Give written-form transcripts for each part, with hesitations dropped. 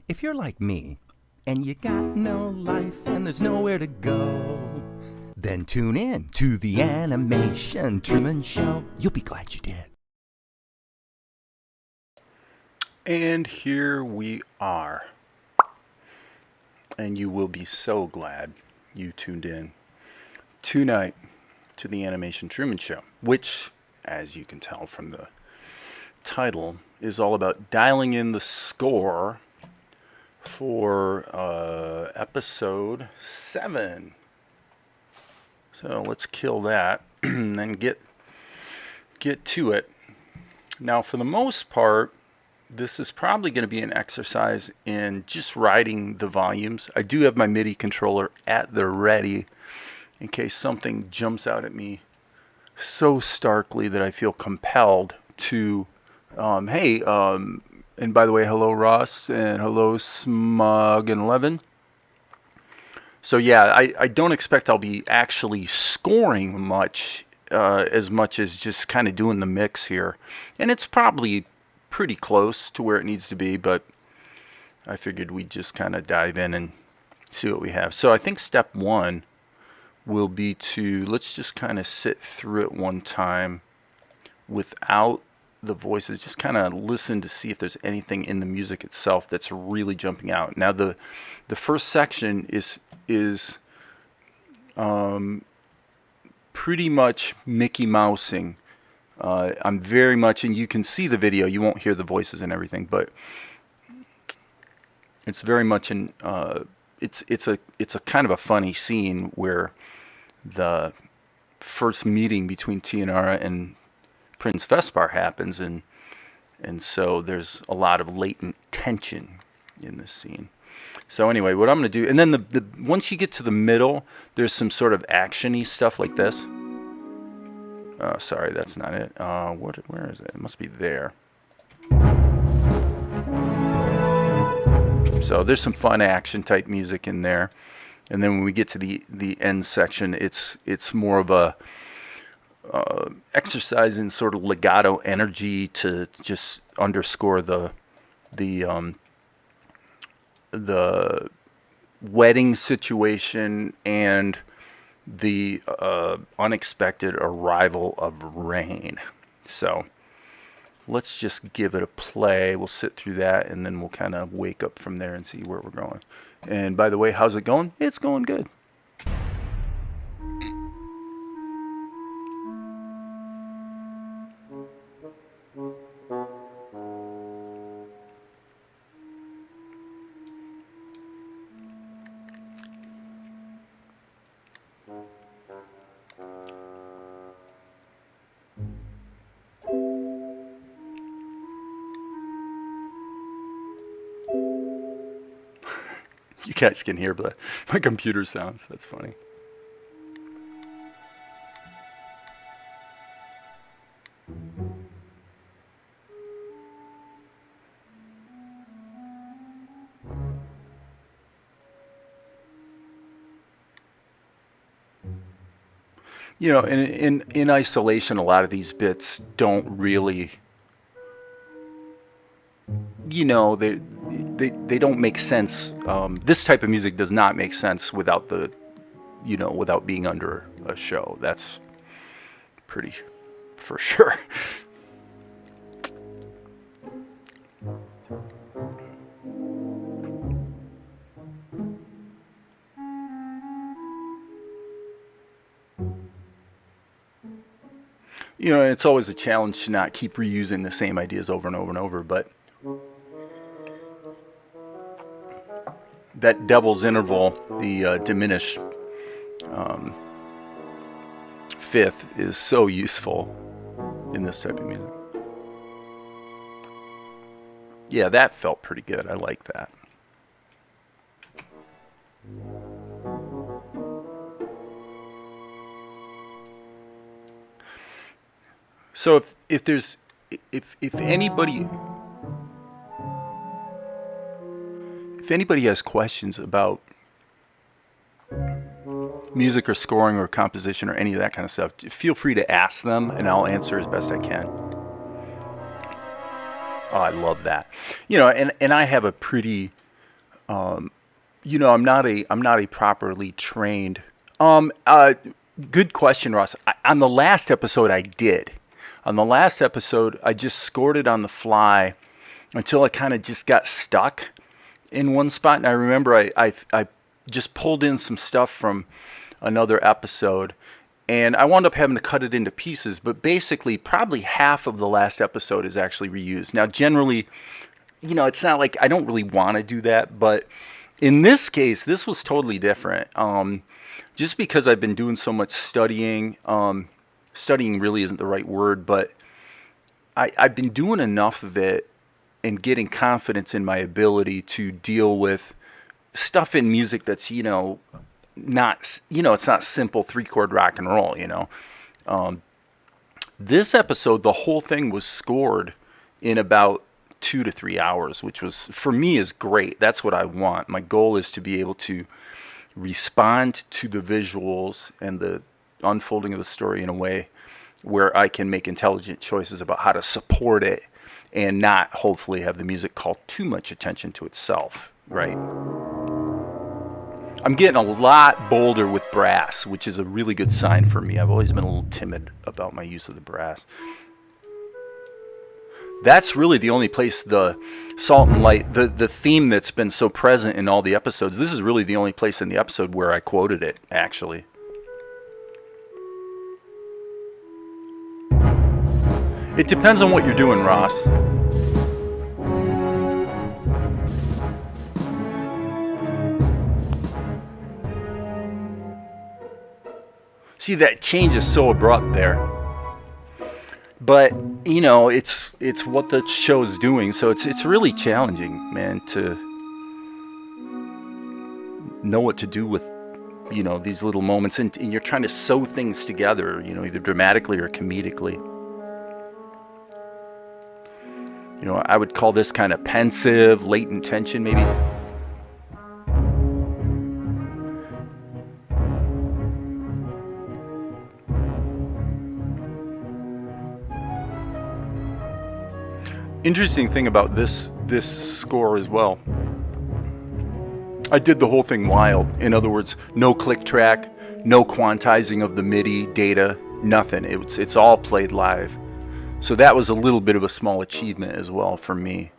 If you're like me, and you got no life and there's nowhere to go, then tune in to the Animation Truman Show. You'll be glad you did. And here we are. And you will be so glad you tuned in tonight to the Animation Truman Show, which, as you can tell from the title, is all about dialing in the score for episode 7. So let's kill that and then get to it. Now, for the most part, this is probably going to be an exercise in just riding the volumes. I do have my MIDI controller at the ready in case something jumps out at me so starkly that I feel compelled to, and by the way, hello Ross, and hello Smug and Levin. So yeah, I don't expect I'll be actually scoring much, as much as just kind of doing the mix here. And it's probably pretty close to where it needs to be, but I figured we'd just kind of dive in and see what we have. So I think step 1 will be to, let's just kind of sit through it one time without the voices, just kind of listen to see if there's anything in the music itself that's really jumping out. Now the first section is pretty much Mickey Mousing. I'm very much, and you can see the video, you won't hear the voices and everything, but it's very much in, it's a kind of a funny scene where the first meeting between Tianara and Prince Vespar happens, and so there's a lot of latent tension in this scene. So anyway, what I'm going to do, and then the once you get to the middle, there's some sort of action-y stuff like this. Sorry, that's not it. Where is it? It must be there. So there's some fun action type music in there, and then when we get to the end section, it's more of a exercise in sort of legato energy to just underscore the wedding situation and the unexpected arrival of rain. So let's just give it a play. We'll sit through that and then we'll kind of wake up from there and see where we're going. And by the way, how's it going? It's going good. You guys can hear my computer sounds. That's funny. You know, in isolation, a lot of these bits don't really, you know, they don't make sense. This type of music does not make sense without without being under a show. That's pretty for sure. You know, it's always a challenge to not keep reusing the same ideas over and over and over, but that devil's interval, the diminished fifth, is so useful in this type of music. Yeah, that felt pretty good. I like that. So if anybody has questions about music or scoring or composition or any of that kind of stuff, feel free to ask them and I'll answer as best I can. Oh, I love that. You know, and I have a pretty I'm not a properly trained. Good question, Ross. On the last episode, I did. On the last episode, I just scored it on the fly until I kind of just got stuck in one spot. And I remember I just pulled in some stuff from another episode, and I wound up having to cut it into pieces. But basically, probably half of the last episode is actually reused. Now, generally, it's not like I don't really want to do that, but in this case, this was totally different. Just because I've been doing so much studying, studying really isn't the right word, but I've been doing enough of it and getting confidence in my ability to deal with stuff in music that's, not, it's not simple 3-chord rock and roll, This episode, the whole thing was scored in about 2 to 3 hours, which was, for me, is great. That's what I want. My goal is to be able to respond to the visuals and the unfolding of the story in a way where I can make intelligent choices about how to support it and not hopefully have the music call too much attention to itself, right? I'm getting a lot bolder with brass, which is a really good sign for me. I've always been a little timid about my use of the brass. That's really the only place the Salt and Light, the theme that's been so present in all the episodes, this is really the only place in the episode where I quoted it, actually. It depends on what you're doing, Ross. See, that change is so abrupt there. But, it's what the show's doing, so it's really challenging, man, to know what to do with, these little moments, and you're trying to sew things together, either dramatically or comedically. I would call this kind of pensive, latent tension, maybe. Interesting thing about this score as well. I did the whole thing wild. In other words, no click track, no quantizing of the MIDI data, nothing. It's all played live. So that was a little bit of a small achievement as well for me.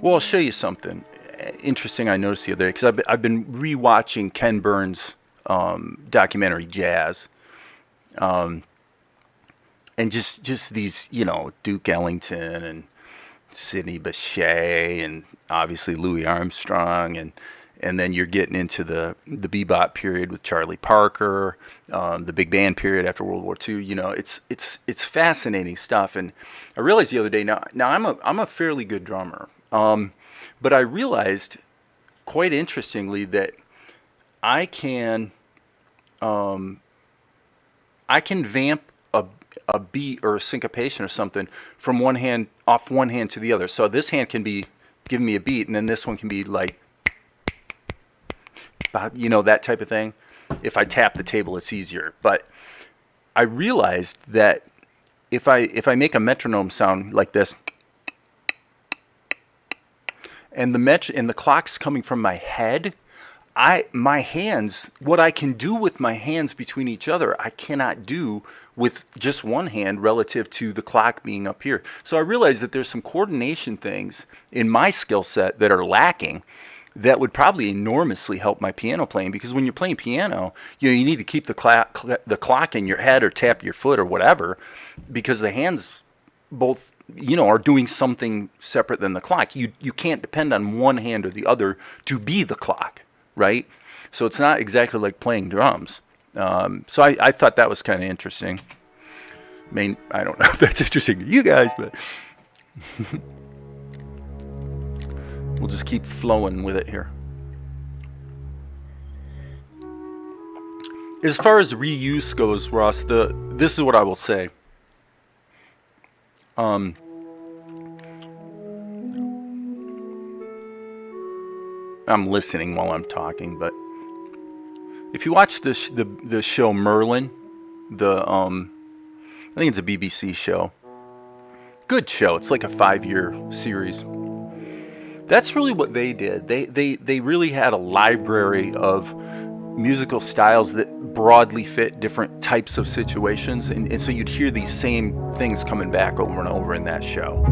Well, I'll show you something interesting I noticed the other day, because I've been rewatching Ken Burns' documentary Jazz. And just these, Duke Ellington and Sidney Bechet and obviously Louis Armstrong, and then you're getting into the bebop period with Charlie Parker, the big band period after World War II. It's fascinating stuff. And I realized the other day, now I'm a fairly good drummer, but I realized quite interestingly that I can vamp a beat or a syncopation or something from one hand to the other. So this hand can be giving me a beat, and then this one can be like, that type of thing. If I tap the table, it's easier. But I realized that if I make a metronome sound like this, and the clock's coming from my head, my hands, what I can do with my hands between each other, I cannot do with just one hand relative to the clock being up here. So I realized that there's some coordination things in my skill set that are lacking that would probably enormously help my piano playing, because when you're playing piano, you need to keep the clock in your head or tap your foot or whatever, because the hands both are doing something separate than the clock. You can't depend on one hand or the other to be the clock. Right? So it's not exactly like playing drums. So I thought that was kind of interesting. I don't know if that's interesting to you guys, but we'll just keep flowing with it here. As far as reuse goes, Ross, this is what I will say. I'm listening while I'm talking, but if you watch the show Merlin, I think it's a BBC show, good show. It's like a 5-year series. That's really what they did. They really had a library of musical styles that broadly fit different types of situations, and so you'd hear these same things coming back over and over in that show.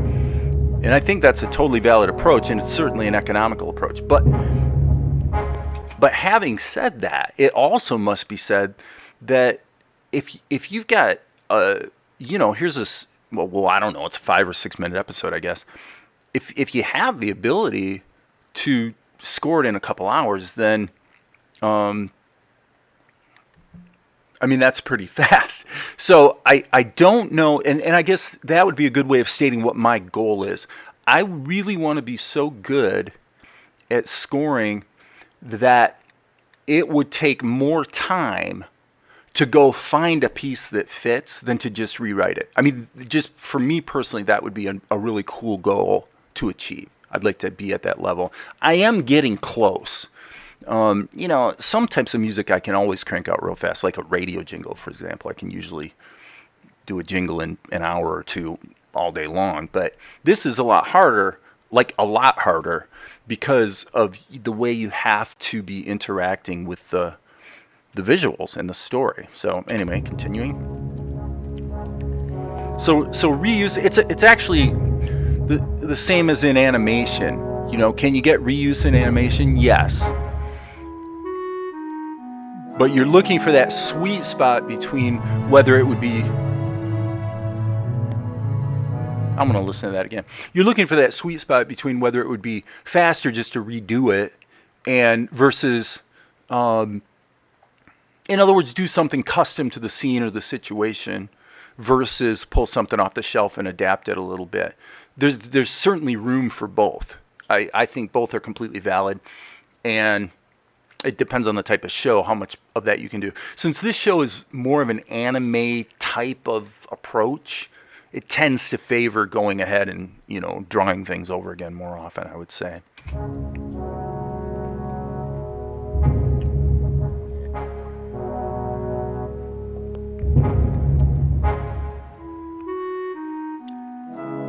And I think that's a totally valid approach, and it's certainly an economical approach. But having said that, it also must be said that if you've got here's this, well, I don't know, it's a 5 or 6 minute episode, I guess. If you have the ability to score it in a couple hours, then that's pretty fast. So I don't know, and I guess that would be a good way of stating what my goal is. I really want to be so good at scoring that it would take more time to go find a piece that fits than to just rewrite it. I mean, just for me personally, that would be a really cool goal to achieve. I'd like to be at that level. I am getting close. Some types of music I can always crank out real fast, like a radio jingle, for example. I can usually do a jingle in an hour or two all day long. But this is a lot harder, because of the way you have to be interacting with the visuals and the story. So anyway, continuing. So reuse, it's actually the same as in animation. Can you get reuse in animation? Yes. But you're looking for that sweet spot between whether it would be... I'm going to listen to that again. You're looking for that sweet spot between whether it would be faster just to redo it and versus, in other words, do something custom to the scene or the situation versus pull something off the shelf and adapt it a little bit. There's certainly room for both. I think both are completely valid, and it depends on the type of show, how much of that you can do. Since this show is more of an anime type of approach, it tends to favor going ahead and, drawing things over again more often, I would say.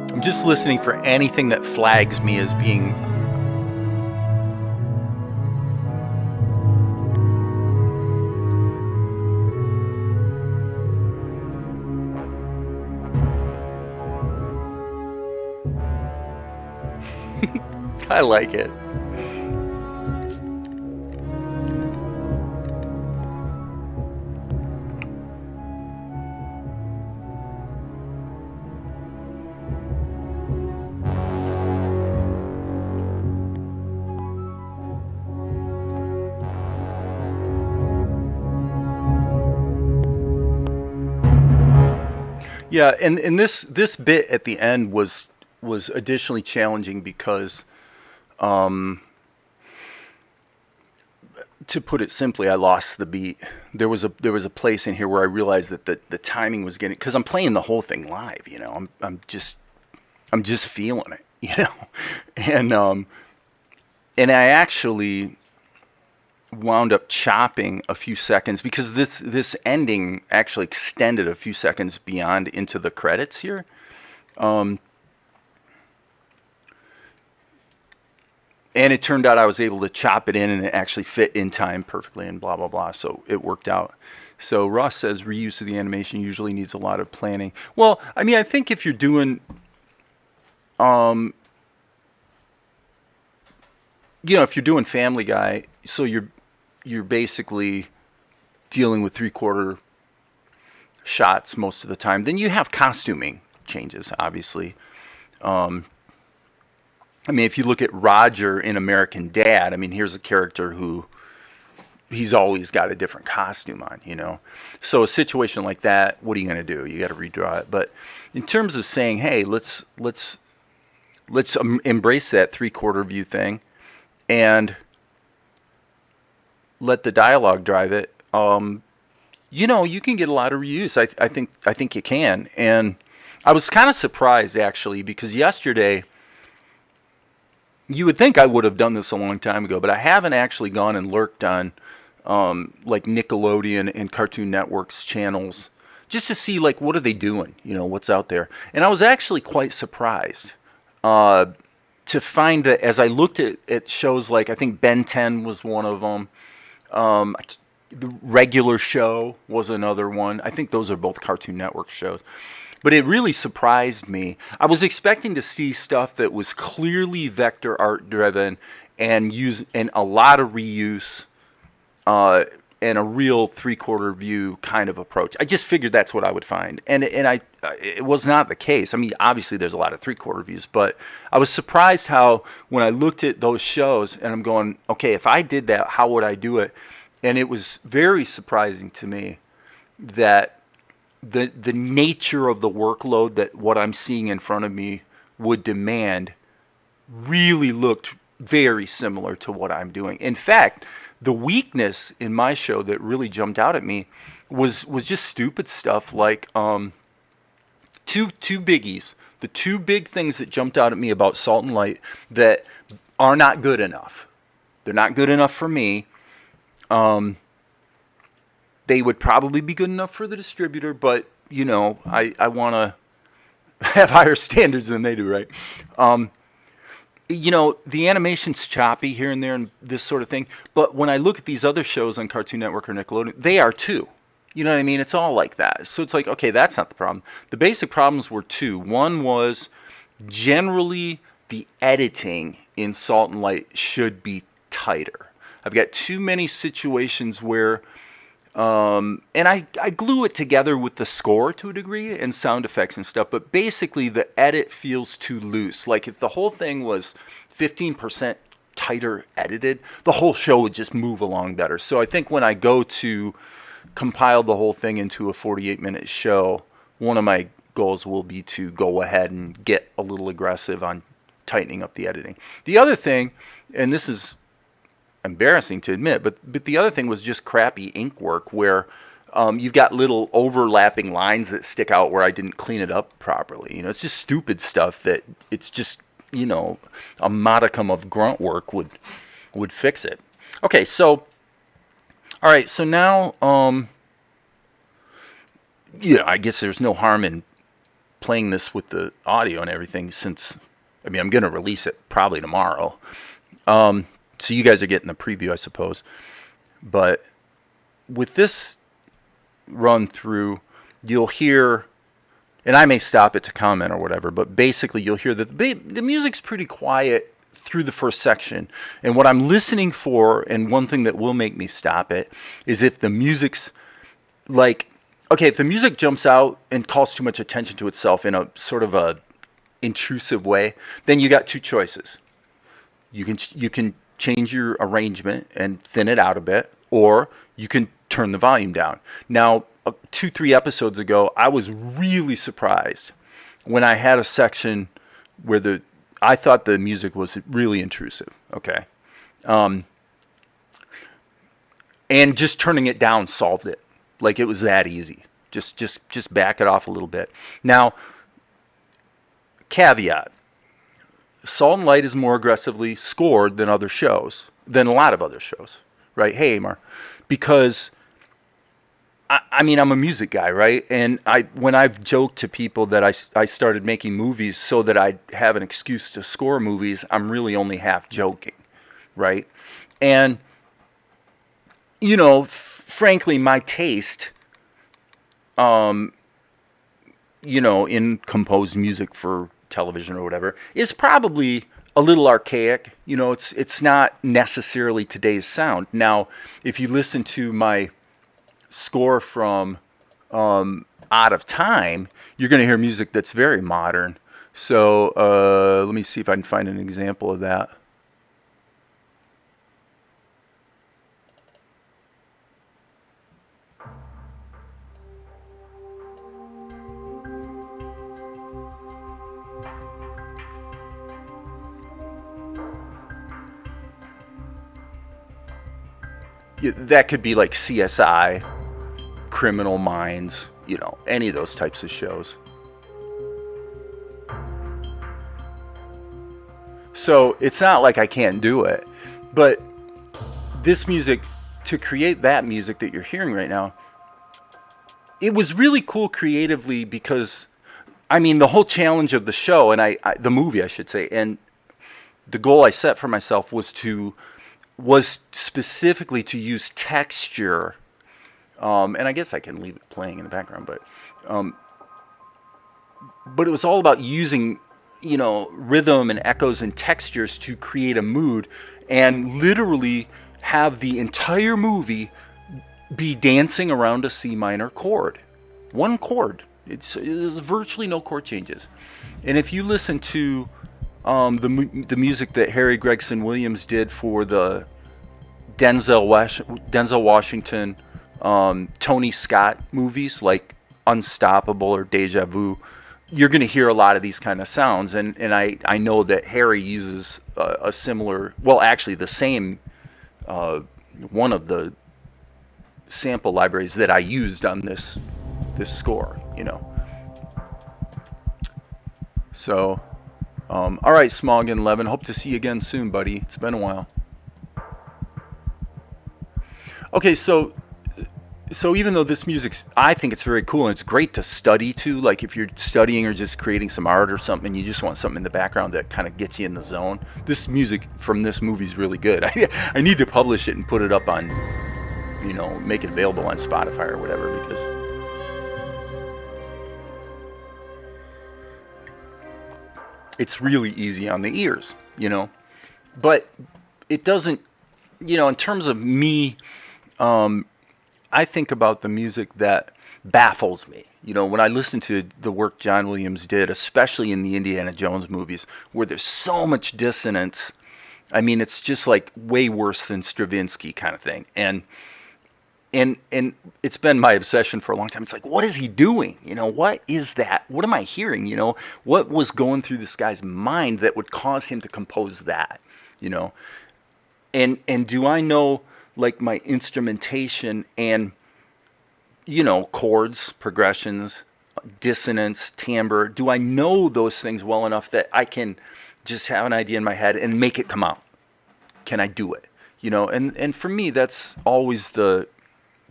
I'm just listening for anything that flags me as being... I like it. Yeah, and this bit at the end was additionally challenging because, to put it simply, I lost the beat. There was a place in here where I realized that the timing was getting, because I'm playing the whole thing live, I'm just feeling it, and I actually wound up chopping a few seconds because this ending actually extended a few seconds beyond into the credits here. And it turned out I was able to chop it in and it actually fit in time perfectly and blah, blah, blah. So it worked out. So Ross says reuse of the animation usually needs a lot of planning. Well, I mean, I think if you're doing, if you're doing Family Guy, so you're basically dealing with 3/4 shots most of the time, then you have costuming changes, obviously. I mean, if you look at Roger in American Dad, I mean, here's a character who he's always got a different costume on, So a situation like that, what are you going to do? You got to redraw it. But in terms of saying, hey, let's embrace that 3/4 view thing and let the dialogue drive it. You can get a lot of reuse. I think you can. And I was kind of surprised actually because yesterday, you would think I would have done this a long time ago, but I haven't actually gone and lurked on like Nickelodeon and Cartoon Network's channels just to see like what are they doing, what's out there. And I was actually quite surprised to find that as I looked at shows like, I think Ben 10 was one of them. The Regular Show was another one. I think those are both Cartoon Network shows. But it really surprised me. I was expecting to see stuff that was clearly vector art driven and a lot of reuse and a real 3/4 view kind of approach. I just figured that's what I would find. And it was not the case. I mean, obviously there's a lot of 3/4 views, but I was surprised how when I looked at those shows and I'm going, okay, if I did that, how would I do it? And it was very surprising to me that the nature of the workload that what I'm seeing in front of me would demand really looked very similar to what I'm doing. In fact, the weakness in my show that really jumped out at me was just stupid stuff like two biggies. The two big things that jumped out at me about Salt and Light that are not good enough. They're not good enough for me. They would probably be good enough for the distributor, but I want to have higher standards than they do, right? The animation's choppy here and there and this sort of thing, but when I look at these other shows on Cartoon Network or Nickelodeon, they are too. You know what I mean? It's all like that. So it's like, okay, that's not the problem. The basic problems were two. One was generally the editing in Salt and Light should be tighter. I've got too many situations where, and I glue it together with the score to a degree and sound effects and stuff, but basically the edit feels too loose. Like if the whole thing was 15% tighter edited, the whole show would just move along better. So I think when I go to compile the whole thing into a 48-minute show, one of my goals will be to go ahead and get a little aggressive on tightening up the editing. The other thing, and this is embarrassing to admit, but the other thing was just crappy ink work where you've got little overlapping lines that stick out where I didn't clean it up properly. It's just stupid stuff that it's just, a modicum of grunt work would fix it. Okay, so all right, so now I guess there's no harm in playing this with the audio and everything since I'm going to release it probably tomorrow. So you guys are getting the preview, I suppose. But with this run through, you'll hear, and I may stop it to comment or whatever, but basically you'll hear that the music's pretty quiet through the first section. And what I'm listening for, and one thing that will make me stop it, is if the music's like, okay, if the music jumps out and calls too much attention to itself in a sort of a intrusive way, then you got two choices. You can change your arrangement and thin it out a bit, or you can turn the volume down. Now, 2-3 episodes ago, I was really surprised when I had a section where I thought the music was really intrusive, okay? And just turning it down solved it. Like it was that easy. Just back it off a little bit. Now, caveat. Salt and Light is more aggressively scored than a lot of other shows, right? Hey, Amar, because I'm a music guy, right? And when I've joked to people that I started making movies so that I'd have an excuse to score movies, I'm really only half joking, right? And frankly, my taste, in composed music for television or whatever is probably a little archaic. It's not necessarily today's sound. Now, if you listen to my score from Out of Time, you're going to hear music that's very modern. So let me see if I can find an example of that. That could be like CSI, Criminal Minds, any of those types of shows. So it's not like I can't do it, but this music, to create that music that you're hearing right now, it was really cool creatively because, I mean, the whole challenge of the show and the movie, I should say, and the goal I set for myself was specifically to use texture. And I guess I can leave it playing in the background, but it was all about using, rhythm and echoes and textures to create a mood and literally have the entire movie be dancing around a C minor chord. One chord. It's virtually no chord changes. And if you listen to the music that Harry Gregson Williams did for the Denzel Washington, Tony Scott movies like Unstoppable or Deja Vu, you're going to hear a lot of these kind of sounds. And I know that Harry uses a similar, well, actually the same, one of the sample libraries that I used on this score, So, all right, Smoggin Levin, hope to see you again soon, buddy. It's been a while. Okay, so even though this music's, I think it's very cool and it's great to study too, like if you're studying or just creating some art or something and you just want something in the background that kind of gets you in the zone, this music from this movie is really good. I need to publish it and put it up on, make it available on Spotify or whatever, because it's really easy on the ears, but it doesn't, in terms of me, I think about the music that baffles me. When I listen to the work John Williams did, especially in the Indiana Jones movies, where there's so much dissonance. I mean, it's just like way worse than Stravinsky kind of thing. And it's been my obsession for a long time. It's like, what is he doing? What is that? What am I hearing? What was going through this guy's mind that would cause him to compose that? And do I know, like, my instrumentation and, chords, progressions, dissonance, timbre, do I know those things well enough that I can just have an idea in my head and make it come out? Can I do it? And for me, that's always the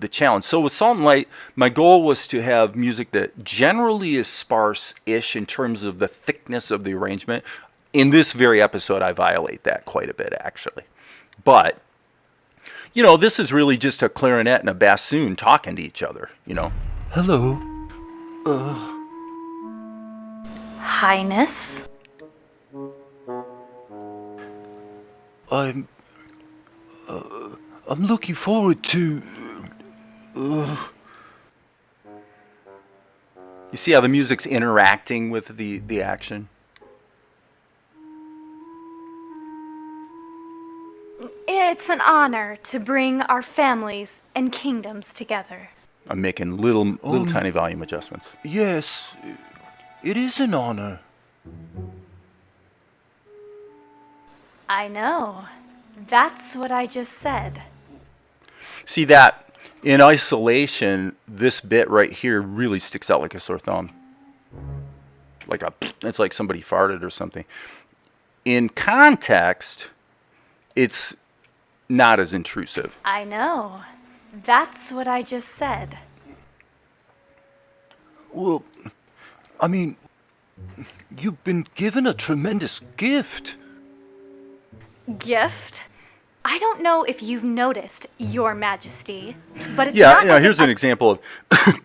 challenge. So with Salt and Light, my goal was to have music that generally is sparse-ish in terms of the thickness of the arrangement. In this very episode, I violate that quite a bit, actually. But this is really just a clarinet and a bassoon talking to each other, Hello. Highness? I'm looking forward to... You see how the music's interacting with the action? It's an honor to bring our families and kingdoms together. I'm making little tiny volume adjustments. Yes, it is an honor. I know. That's what I just said. See that? In isolation, this bit right here really sticks out like a sore thumb. It's like somebody farted or something. In context, it's not as intrusive. I know. That's what I just said. Well, I mean, you've been given a tremendous gift. Gift? I don't know if you've noticed, Your Majesty, but it's not... Yeah, here's an example of...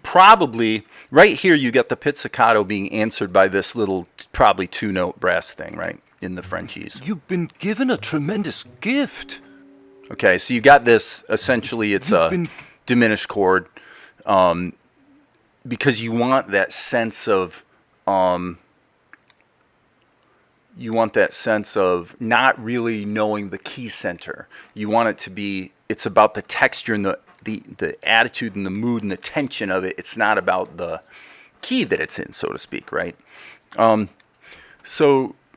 probably, right here you get the pizzicato being answered by this little, probably two-note brass thing, right, in the Frenchies. You've been given a tremendous gift. Okay, so you got this, essentially it's diminished chord, because you want that sense of... you want that sense of not really knowing the key center. You want it to be, it's about the texture and the attitude and the mood and the tension of it. It's not about the key that it's in, so to speak, right? So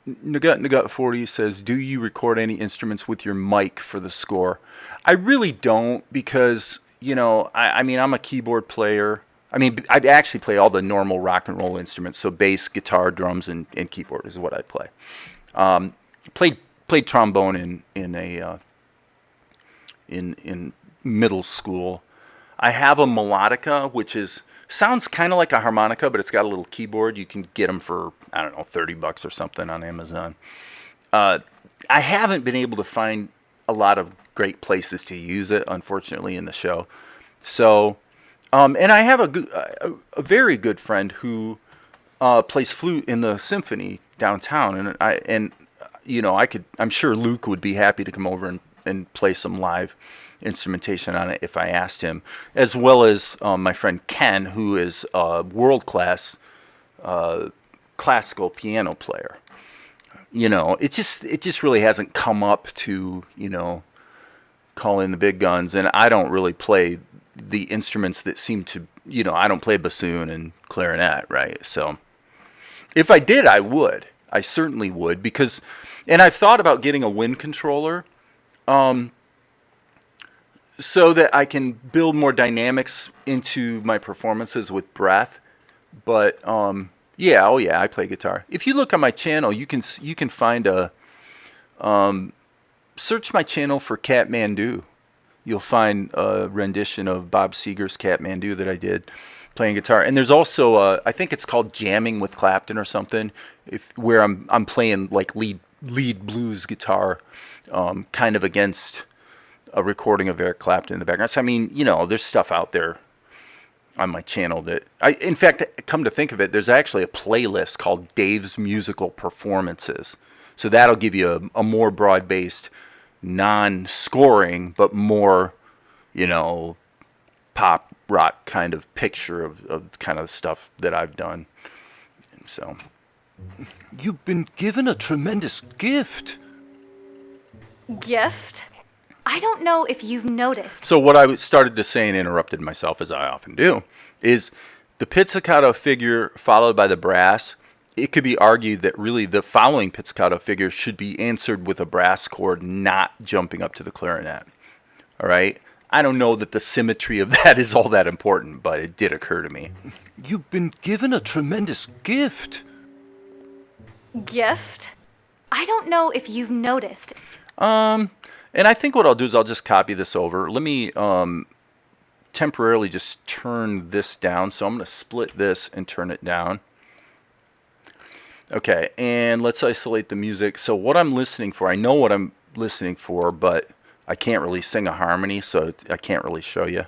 Nagut 40 says, do you record any instruments with your mic for the score? I really don't, because, I mean, I'm a keyboard player. I mean, I actually play all the normal rock and roll instruments, so bass, guitar, drums, and keyboard is what I play. Played trombone in middle school. I have a melodica, which is Sounds kind of like a harmonica, but it's got a little keyboard. You can get them for, I don't know, $30 or something on Amazon. I haven't been able to find a lot of great places to use it, unfortunately, in the show. So, and I have a very good friend who plays flute in the symphony downtown, and I'm sure Luke would be happy to come over and play some live instrumentation on it if I asked him, as well as my friend Ken, who is a world-class classical piano player. It just really hasn't come up to, call in the big guns, and I don't really play the instruments that seem to, I don't play bassoon and clarinet, right? So if I did, I certainly would, and I've thought about getting a wind controller, so that I can build more dynamics into my performances with breath. But I play guitar. If you look on my channel, you can find search my channel for Kathmandu. You'll find a rendition of Bob Seger's Kathmandu that I did playing guitar. And there's also I think it's called Jamming with Clapton or something, where I'm playing like lead blues guitar, kind of against a recording of Eric Clapton in the background. So, I mean, there's stuff out there on my channel that in fact, come to think of it, there's actually a playlist called Dave's Musical Performances. So that'll give you a more broad-based, non-scoring, but more, pop rock kind of picture of kind of stuff that I've done. And so, You've been given a tremendous gift. Gift? I don't know if you've noticed. So what I started to say and interrupted myself, as I often do, is the pizzicato figure followed by the brass. It could be argued that really the following pizzicato figure should be answered with a brass chord, not jumping up to the clarinet. All right? I don't know that the symmetry of that is all that important, but it did occur to me. You've been given a tremendous gift. Gift? I don't know if you've noticed. And I think what I'll do is I'll just copy this over. Let me temporarily just turn this down. So I'm going to split this and turn it down. Okay, and let's isolate the music. So what I'm listening for, I know what I'm listening for, but I can't really sing a harmony, so I can't really show you.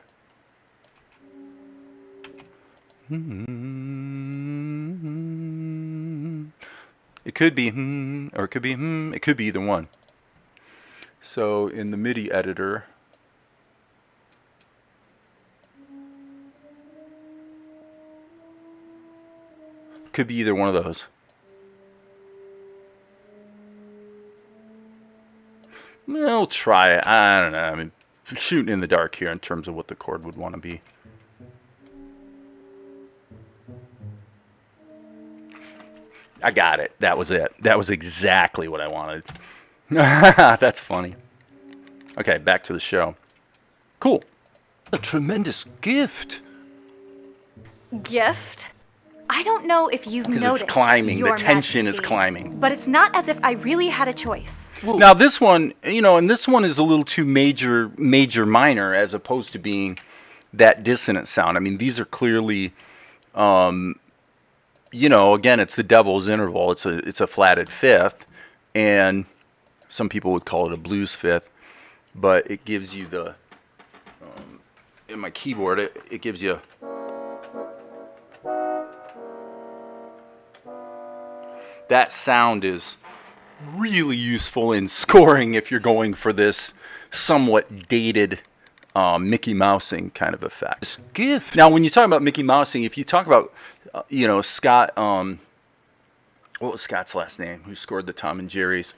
It could be or it could be it could be either one. So in the MIDI editor, could be either one of those. We'll try it. I don't know. I mean, shooting in the dark here in terms of what the chord would want to be. I got it. That was it. That was exactly what I wanted. That's funny. Okay, back to the show. Cool. A tremendous gift. Gift? I don't know if you've Because noticed. it's climbing. The Your tension is Majesty, climbing. But it's not as if I really had a choice. Now this one, and this one is a little too major minor as opposed to being that dissonant sound. I mean, these are clearly, again, it's the devil's interval. It's a flatted fifth, and some people would call it a blues fifth, but it gives you the, in my keyboard, it gives you, that sound is really useful in scoring if you're going for this somewhat dated Mickey Mousing kind of effect. This gift. Now, when you talk about Mickey Mousing, if you talk about, Scott, what was Scott's last name? Who scored the Tom and Jerry's?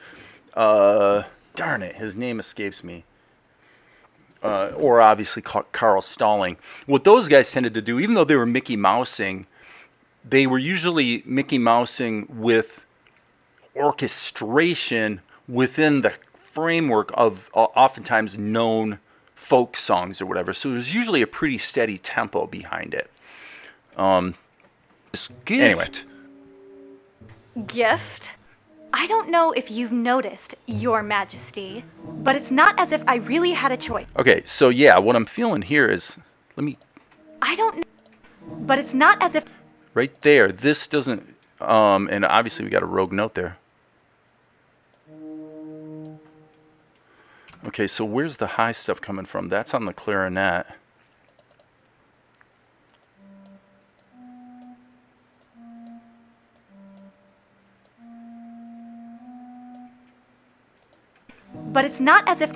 Darn it, his name escapes me. Or obviously Carl Stalling. What those guys tended to do, even though they were Mickey Mousing, they were usually Mickey Mousing with orchestration within the framework of oftentimes known folk songs or whatever. So there's usually a pretty steady tempo behind it. This gift. Anyway. Gift? I don't know if you've noticed, Your Majesty, but it's not as if I really had a choice. Okay, so yeah, what I'm feeling here is, I don't know. But it's not as if... Right there. This doesn't... and obviously we got a rogue note there. Okay, so where's the high stuff coming from? That's on the clarinet. But it's not as if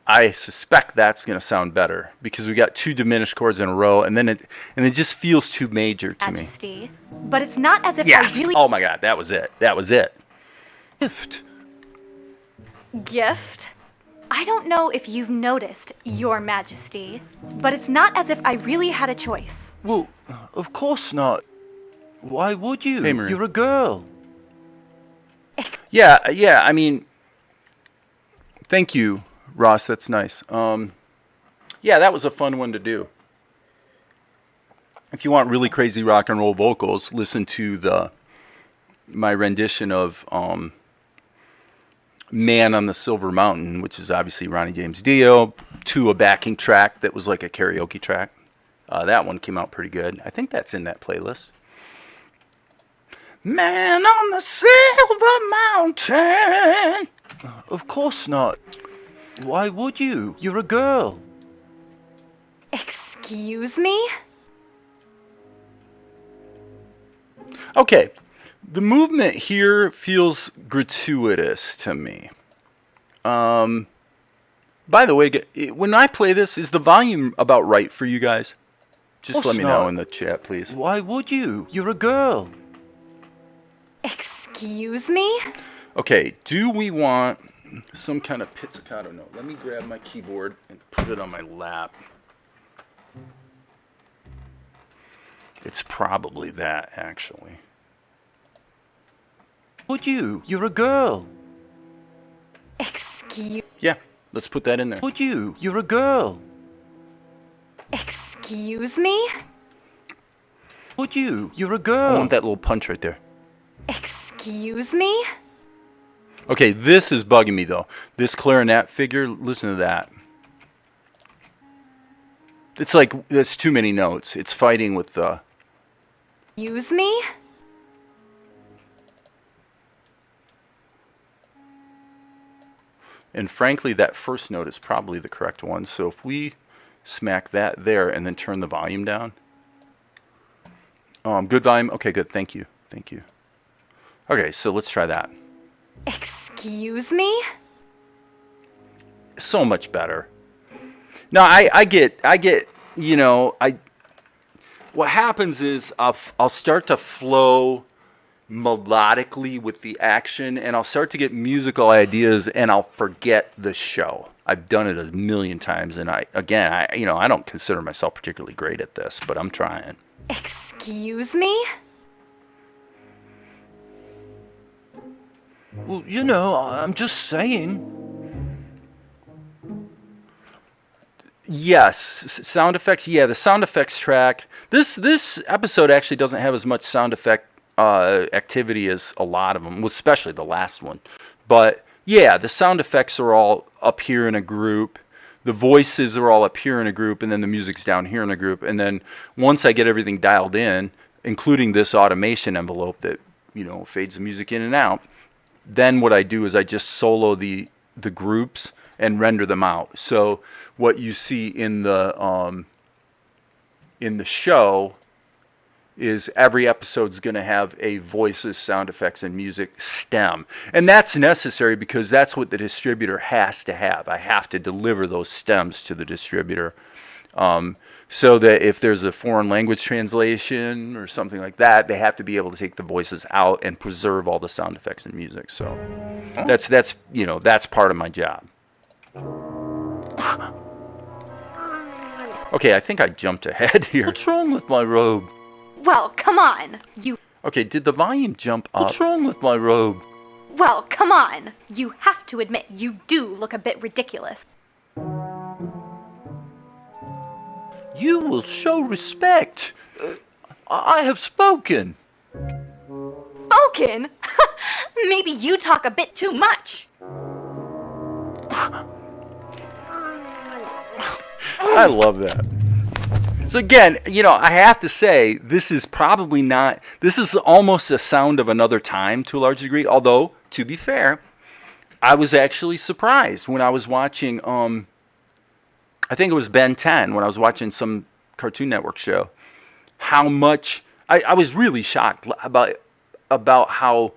I suspect that's going to sound better because we got 2 diminished chords in a row, and it just feels too major to me. Majesty. But it's not as if Yes! I really... Oh my God, that was it. That was it. Gift. Gift? I don't know if you've noticed, Your Majesty, but it's not as if I really had a choice. Well, of course not. Why would you? Hey, Marie. You're a girl. Yeah, I mean, thank you, Ross. That's nice. Yeah, that was a fun one to do. If you want really crazy rock and roll vocals, listen to my rendition of Man on the Silver Mountain, which is obviously Ronnie James Dio, to a backing track that was like a karaoke track. That one came out pretty good. I think that's in that playlist. Man on the Silver Mountain. Of course not. Why would you? You're a girl. Excuse me? Okay, the movement here feels gratuitous to me. By the way, when I play this, is the volume about right for you guys? Just let me know in the chat, please. Why would you? You're a girl. Excuse me? Okay, do we want some kind of pizzicato note? Let me grab my keyboard and put it on my lap. It's probably that, actually. Would you? You're a girl. Yeah, let's put that in there. Would you? You're a girl. Excuse me? Would you? You're a I girl. want that little punch right there. Excuse me? Okay, this is bugging me, though. This clarinet figure, listen to that. It's like, there's too many notes. It's fighting with the... Excuse me? And frankly, that first note is probably the correct one. So if we smack that there and then turn the volume down. Good volume. Okay, good. Thank you. Thank you. Okay, so let's try that. Excuse me? So much better. Now, I get, you know, what happens is I'll start to flow melodically with the action, and I'll start to get musical ideas, and I'll forget the show. I've done it a million times, and I don't consider myself particularly great at this, but I'm trying. Excuse me? Well, you know, I'm just saying. Yes, sound effects. Yeah, the sound effects track. This episode actually doesn't have as much sound effect activity as a lot of them, especially the last one. But yeah, the sound effects are all up here in a group. The voices are all up here in a group, and then the music's down here in a group. And then once I get everything dialed in, including this automation envelope that, you know, fades the music in and out, then what I do is I just solo the groups and render them out. So what you see in the show is every episode's going to have a voices, sound effects, and music stem. And that's necessary because that's what the distributor has to have. I have to deliver those stems to the distributor. So that if there's a foreign language translation or something like that, they have to be able to take the voices out and preserve all the sound effects and music. So that's part of my job. Okay, I think I jumped ahead here. What's wrong with my robe? Well, come on. Okay, did the volume jump up? What's wrong with my robe? Well, come on. You have to admit you do look a bit ridiculous. You will show respect. I have spoken. Spoken? Maybe you talk a bit too much. I love that. So again, I have to say, this is probably not, this is almost a sound of another time to a large degree, although, to be fair, I was actually surprised when I was watching, I think it was Ben 10, when I was watching some Cartoon Network show, how much, I was really shocked about how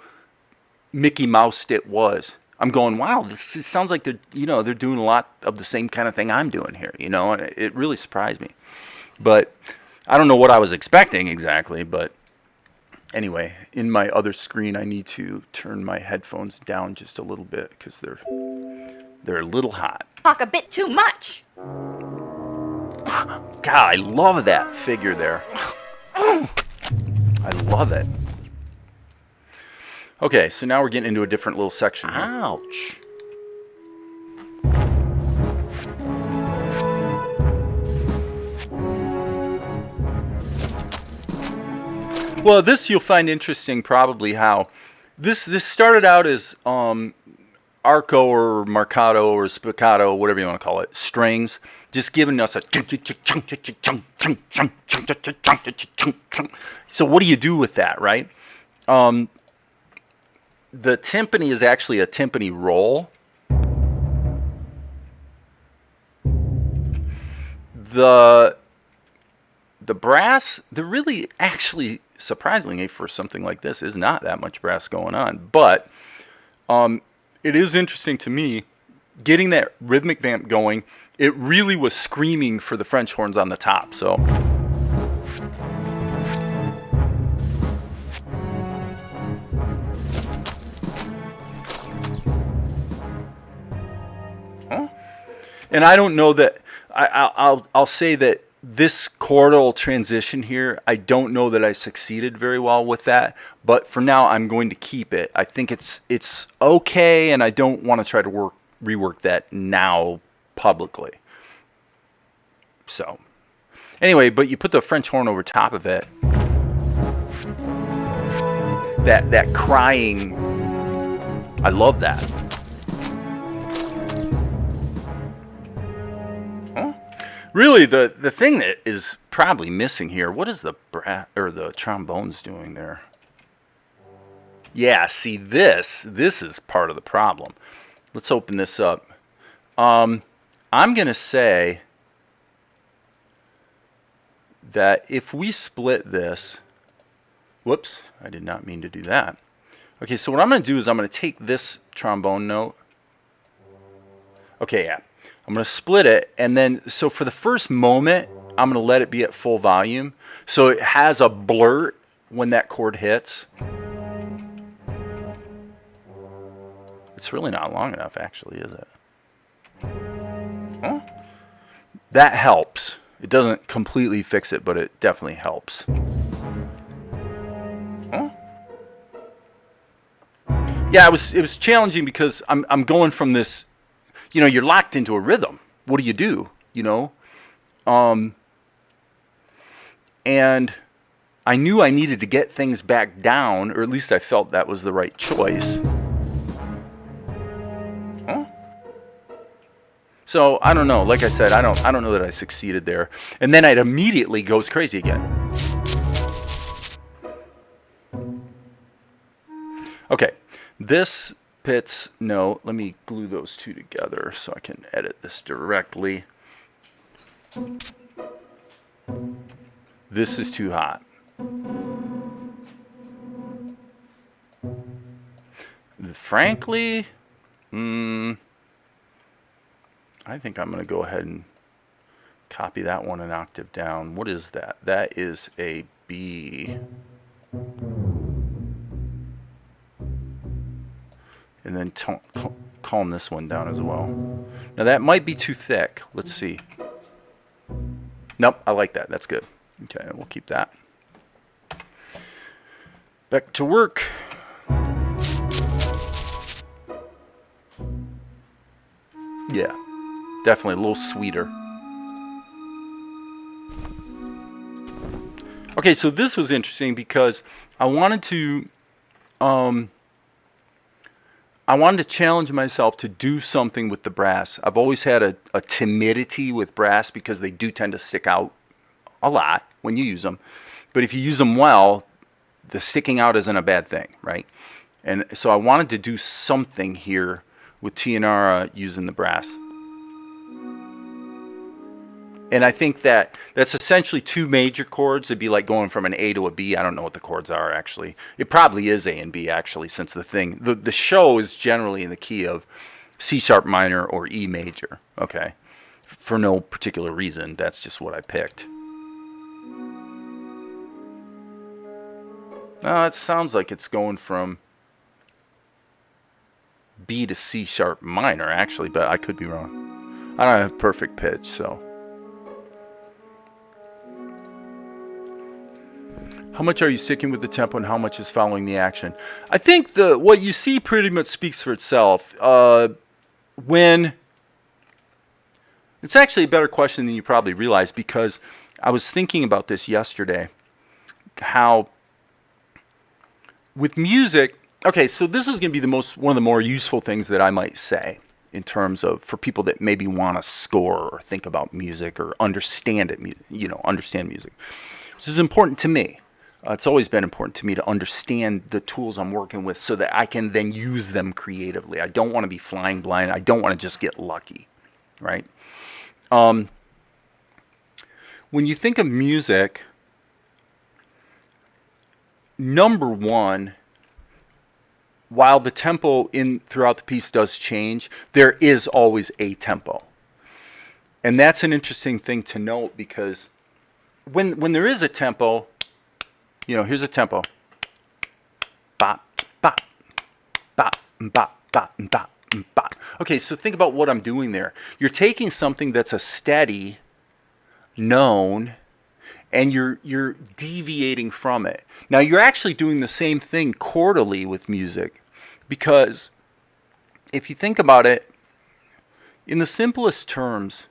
Mickey Moused it was. I'm going, wow, this sounds like they're doing a lot of the same kind of thing I'm doing here, and it really surprised me. But I don't know what I was expecting exactly, but anyway, in my other screen, I need to turn my headphones down just a little bit because they're a little hot. Talk a bit too much. God, I love that figure there. I love it. Okay, so now we're getting into a different little section here. Ouch. Well, this you'll find interesting probably how this started out as arco or marcato or spiccato, whatever you want to call it, strings, just giving us a so what do you do with that, right? The timpani is actually a timpani roll. The brass, there really actually, surprisingly for something like this, is not that much brass going on. But it is interesting to me, getting that rhythmic vamp going, it really was screaming for the French horns on the top. So and I don't know that I'll say that this chordal transition here, I don't know that I succeeded very well with that, but for now I'm going to keep it. I think it's okay, and I don't want to try to rework that now publicly. So anyway, but you put the French horn over top of it, that crying, I love that. Really, the thing that is probably missing here, what is the the trombones doing there? Yeah, see, this is part of the problem. Let's open this up. I'm going to say that if we split this, whoops, I did not mean to do that. Okay, so what I'm going to do is I'm going to take this trombone note. Okay, yeah. I'm going to split it, and then, so for the first moment, I'm going to let it be at full volume, so it has a blurt when that chord hits. It's really not long enough, actually, is it? Huh? That helps. It doesn't completely fix it, but it definitely helps. Huh? Yeah, it was challenging because I'm going from this. You're locked into a rhythm. What do you do? And I knew I needed to get things back down, or at least I felt that was the right choice. Huh? So I don't know. Like I said, I don't know that I succeeded there. And then it immediately goes crazy again. Okay, this Pitts note, let me glue those two together so I can edit this directly. This is too hot. Frankly, I think I'm going to go ahead and copy that one an octave down. What is that? That is a B. And then calm this one down as well. Now that might be too thick. Let's see. Nope, I like that. That's good. Okay, we'll keep that. Back to work. Yeah, definitely a little sweeter. Okay, so this was interesting because I wanted to challenge myself to do something with the brass. I've always had a timidity with brass because they do tend to stick out a lot when you use them. But if you use them well, the sticking out isn't a bad thing, right? And so I wanted to do something here with Tianara using the brass. And I think that's essentially two major chords. It'd be like going from an A to a B. I don't know what the chords are, actually. It probably is A and B, actually, since the show is generally in the key of C sharp minor or E major, okay? For no particular reason. That's just what I picked. It sounds like it's going from B to C sharp minor, actually, but I could be wrong. I don't have perfect pitch, so. How much are you sticking with the tempo and how much is following the action? I think what you see pretty much speaks for itself. When it's actually a better question than you probably realize, because I was thinking about this yesterday, how with music, okay, so this is going to be one of the more useful things that I might say in terms of for people that maybe want to score or think about music or understand it, understand music. This is important to me. It's always been important to me to understand the tools I'm working with so that I can then use them creatively. I don't want to be flying blind. I don't want to just get lucky, right? When you think of music, number one, while the tempo throughout the piece does change, there is always a tempo. And that's an interesting thing to note, because when there is a tempo, here's a tempo. Bop, bop, bop, bop, bop, bop, bop. Okay, so think about what I'm doing there. You're taking something that's a steady, known, and you're deviating from it. Now, you're actually doing the same thing chordally with music, because if you think about it, in the simplest terms,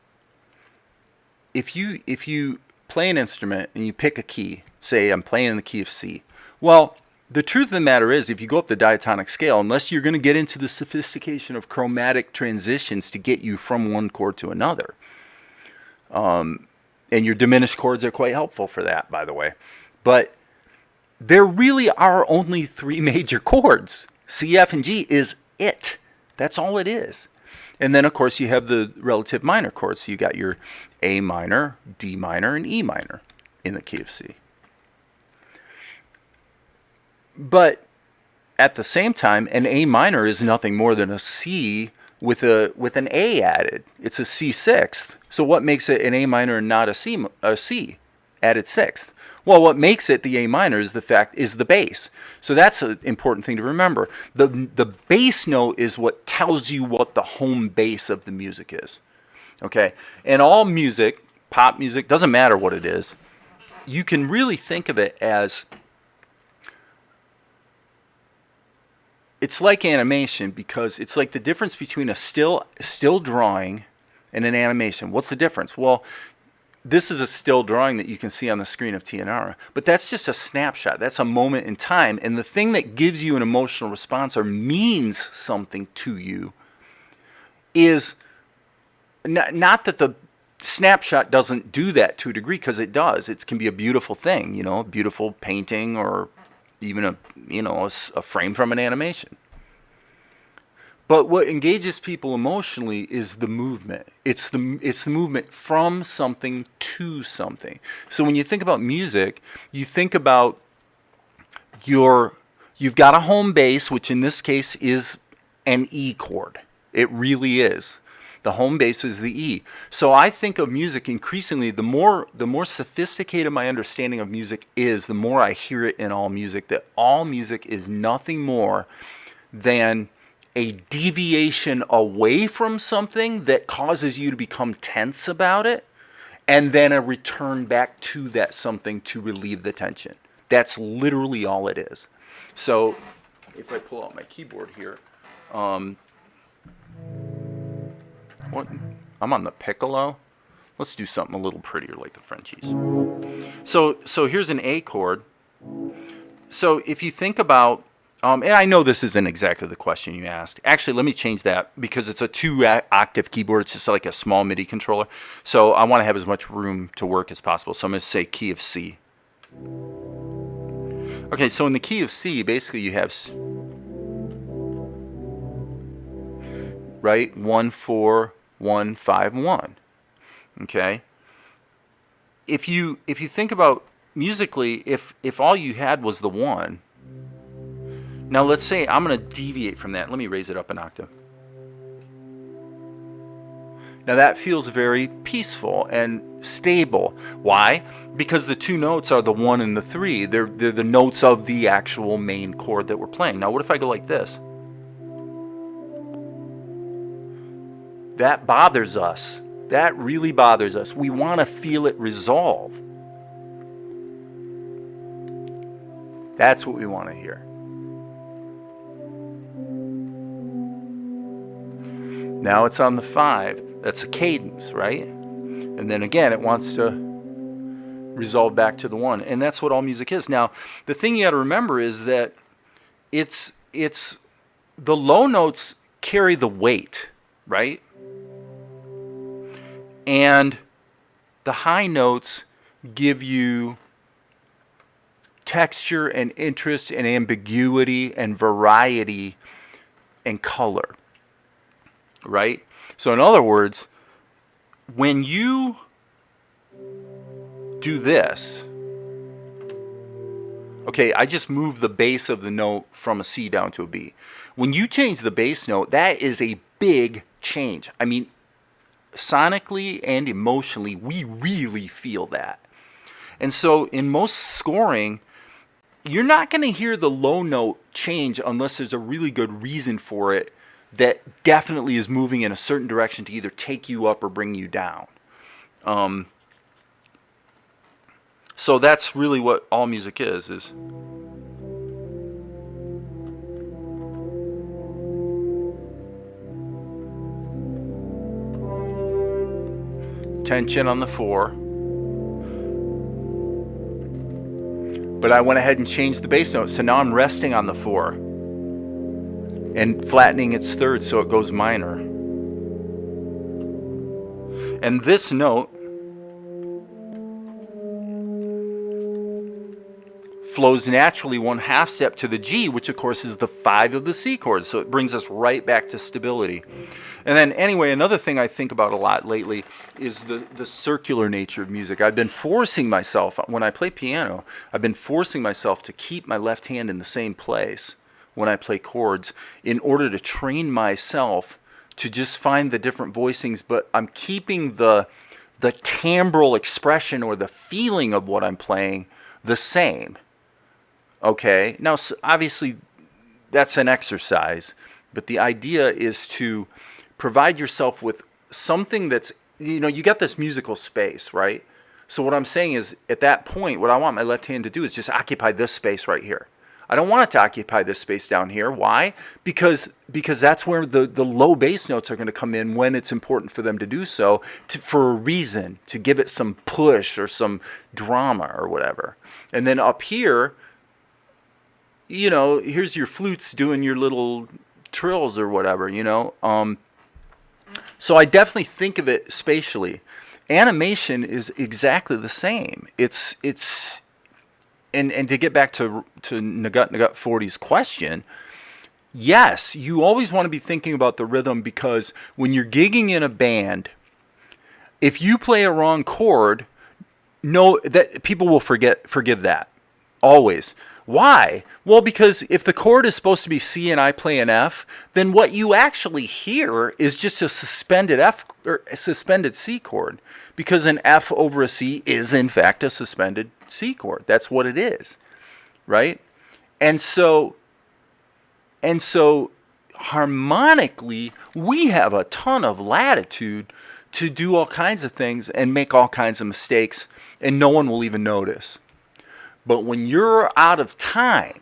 if you play an instrument and you pick a key, say I'm playing in the key of C, well, the truth of the matter is, if you go up the diatonic scale, unless you're going to get into the sophistication of chromatic transitions to get you from one chord to another, and your diminished chords are quite helpful for that, by the way. But there really are only three major chords. C, F, and G is it. That's all it is. And then, of course, you have the relative minor chords. So you got your A minor, D minor, and E minor in the key of C. But at the same time, an A minor is nothing more than a C with an A added. It's a C sixth. So what makes it an A minor and not a C added sixth? Well, what makes it the A minor is the bass. So that's an important thing to remember. The bass note is what tells you what the home base of the music is. Okay? And all music, pop music, doesn't matter what it is, you can really think of it as, it's like animation, because it's like the difference between a still drawing and an animation. What's the difference? Well, this is a still drawing that you can see on the screen of Tianara, but that's just a snapshot. That's a moment in time, and the thing that gives you an emotional response or means something to you is not that the snapshot doesn't do that to a degree, because it does. It can be a beautiful thing, a beautiful painting, or even a frame from an animation. But what engages people emotionally is the movement. It's the movement from something to something. So when you think about music, you think about you've got a home base, which in this case is an E chord. It really is. The home base is the E. So I think of music increasingly, the more sophisticated my understanding of music is, the more I hear it in all music, that all music is nothing more than a deviation away from something that causes you to become tense about it, and then a return back to that something to relieve the tension. That's literally all it is. So if I pull out my keyboard here, what? I'm on the piccolo. Let's do something a little prettier like the Frenchies. So here's an A chord. So if you think about And I know this isn't exactly the question you asked. Actually, let me change that because it's a 2-octave keyboard. It's just like a small MIDI controller. So I want to have as much room to work as possible. So I'm going to say key of C. Okay, so in the key of C, basically you have, right, 1, 4, 1, 5, 1. Okay? If you think about musically, if all you had was the 1, now let's say I'm going to deviate from that. Let me raise it up an octave. Now that feels very peaceful and stable. Why? Because the 2 notes are the 1 and the 3. They're the notes of the actual main chord that we're playing. Now what if I go like this? That bothers us. That really bothers us. We want to feel it resolve. That's what we want to hear. Now it's on the 5. That's a cadence, right? And then again, it wants to resolve back to the 1. And that's what all music is. Now, the thing you got to remember is that it's the low notes carry the weight, right? And the high notes give you texture and interest and ambiguity and variety and color, right? So in other words, when you do this, okay, I just moved the bass of the note from a C down to a B. When you change the bass note, that is a big change. I mean, sonically and emotionally, we really feel that. And so in most scoring, you're not going to hear the low note change unless there's a really good reason for it that definitely is moving in a certain direction to either take you up or bring you down. So that's really what all music is. Tension on the 4. But I went ahead and changed the bass note, so now I'm resting on the 4 and flattening its third so it goes minor. And this note flows naturally 1/2 step to the G, which of course is the 5 of the C chord, so it brings us right back to stability. And then anyway, another thing I think about a lot lately is the circular nature of music. I've been forcing myself, when I play piano, I've been forcing myself to keep my left hand in the same place when I play chords in order to train myself to just find the different voicings, but I'm keeping the timbral expression or the feeling of what I'm playing the same. Okay, now obviously that's an exercise, but the idea is to provide yourself with something that's, you know, you got this musical space, right? So what I'm saying is, at that point, what I want my left hand to do is just occupy this space right here. I don't want it to occupy this space down here. Why? Because that's where the low bass notes are going to come in when it's important for them to do so, for a reason, to give it some push or some drama or whatever. And then up here, you know, here's your flutes doing your little trills or whatever, you know. So I definitely think of it spatially. Animation is exactly the same. It's and to get back to Nagut 40's question, yes, you always want to be thinking about the rhythm, because when you're gigging in a band, if you play a wrong chord, know that people will forgive that. Always. Why? Well, because if the chord is supposed to be C and I play an F, then what you actually hear is just a suspended F or a suspended C chord, because an F over a C is in fact a suspended C chord. That's what it is, right? And so harmonically, we have a ton of latitude to do all kinds of things and make all kinds of mistakes, and no one will even notice. But when you're out of time,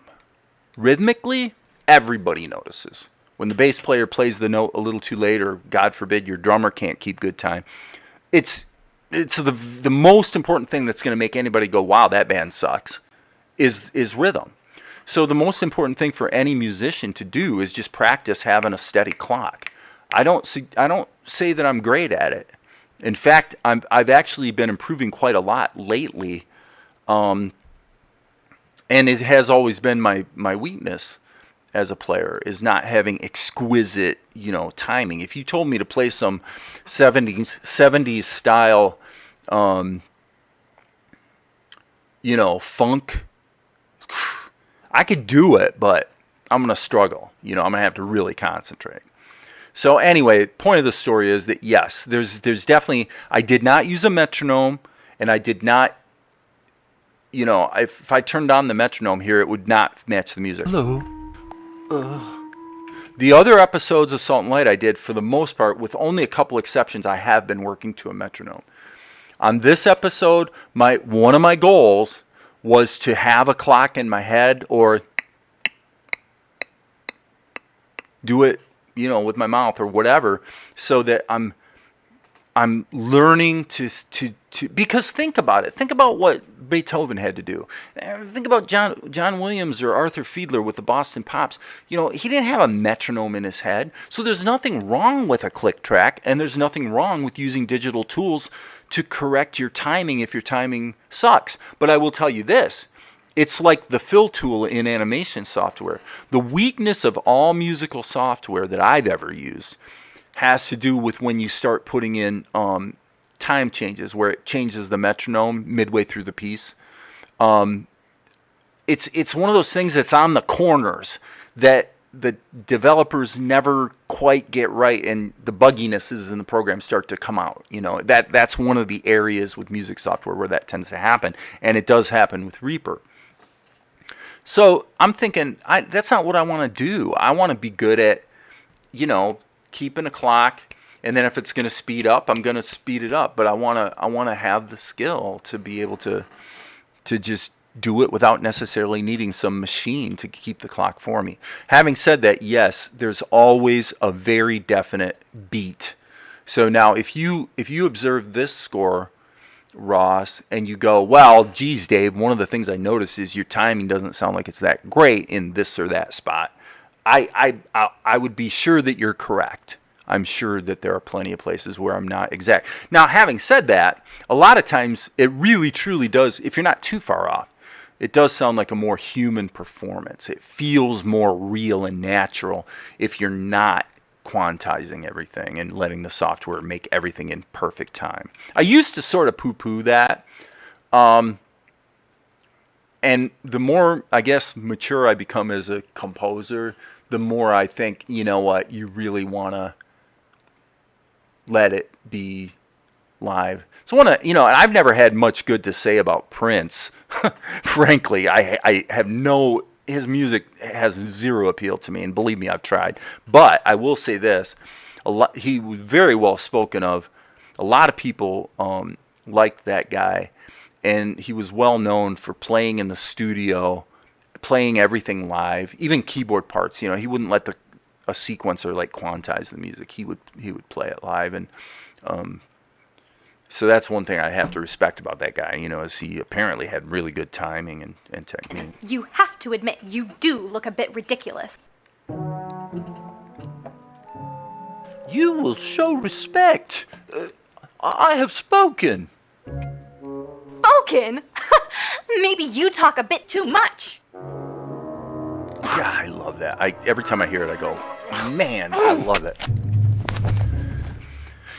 rhythmically, everybody notices. When the bass player plays the note a little too late, or God forbid your drummer can't keep good time, it's the most important thing that's going to make anybody go, wow, that band sucks, is rhythm. So the most important thing for any musician to do is just practice having a steady clock. I don't say that I'm great at it. In fact, I've actually been improving quite a lot lately, and it has always been my weakness as a player, is not having exquisite, timing. If you told me to play some 70s style, funk, I could do it, but I'm going to struggle. I'm going to have to really concentrate. So anyway, point of the story is that yes, there's definitely, I did not use a metronome, and I did not, if I turned on the metronome here, it would not match the music. Hello. The other episodes of Salt and Light I did, for the most part, with only a couple exceptions, I have been working to a metronome. On this episode, one of my goals was to have a clock in my head, or do it, with my mouth or whatever, so that I'm learning to because think about it. Think about what Beethoven had to do. Think about John Williams or Arthur Fiedler with the Boston Pops. He didn't have a metronome in his head. So there's nothing wrong with a click track, and there's nothing wrong with using digital tools to correct your timing if your timing sucks. But I will tell you this. It's like the fill tool in animation software. The weakness of all musical software that I've ever used has to do with when you start putting in time changes, where it changes the metronome midway through the piece. It's one of those things that's on the corners that the developers never quite get right, and the bugginesses in the program start to come out. That's one of the areas with music software where that tends to happen, and it does happen with Reaper. So I'm thinking, that's not what I want to do. I want to be good at, keeping a clock, and then if it's going to speed up, I'm going to speed it up. But I want to have the skill to be able to just do it without necessarily needing some machine to keep the clock for me. Having said that, yes, there's always a very definite beat. So now, if you observe this score, Ross, and you go, well, geez, Dave, one of the things I notice is your timing doesn't sound like it's that great in this or that spot. I would be sure that you're correct. I'm sure that there are plenty of places where I'm not exact. Now, having said that, a lot of times it really truly does, if you're not too far off, it does sound like a more human performance. It feels more real and natural if you're not quantizing everything and letting the software make everything in perfect time. I used to sort of poo-poo that. And the more, I guess, mature I become as a composer, the more I think, you really want to let it be live. So I've never had much good to say about Prince. Frankly, I have his music has zero appeal to me, and believe me, I've tried. But I will say this, he was very well spoken of. A lot of people liked that guy, and he was well known for playing in the studio, playing everything live, even keyboard parts. He wouldn't let a sequencer quantize the music. He would play it live, and so that's one thing I have to respect about that guy, is he apparently had really good timing and technique. You have to admit, you do look a bit ridiculous. You will show respect. I have spoken. Spoken? Maybe you talk a bit too much. Yeah, I love that. Every time I hear it, I go, man, I love it.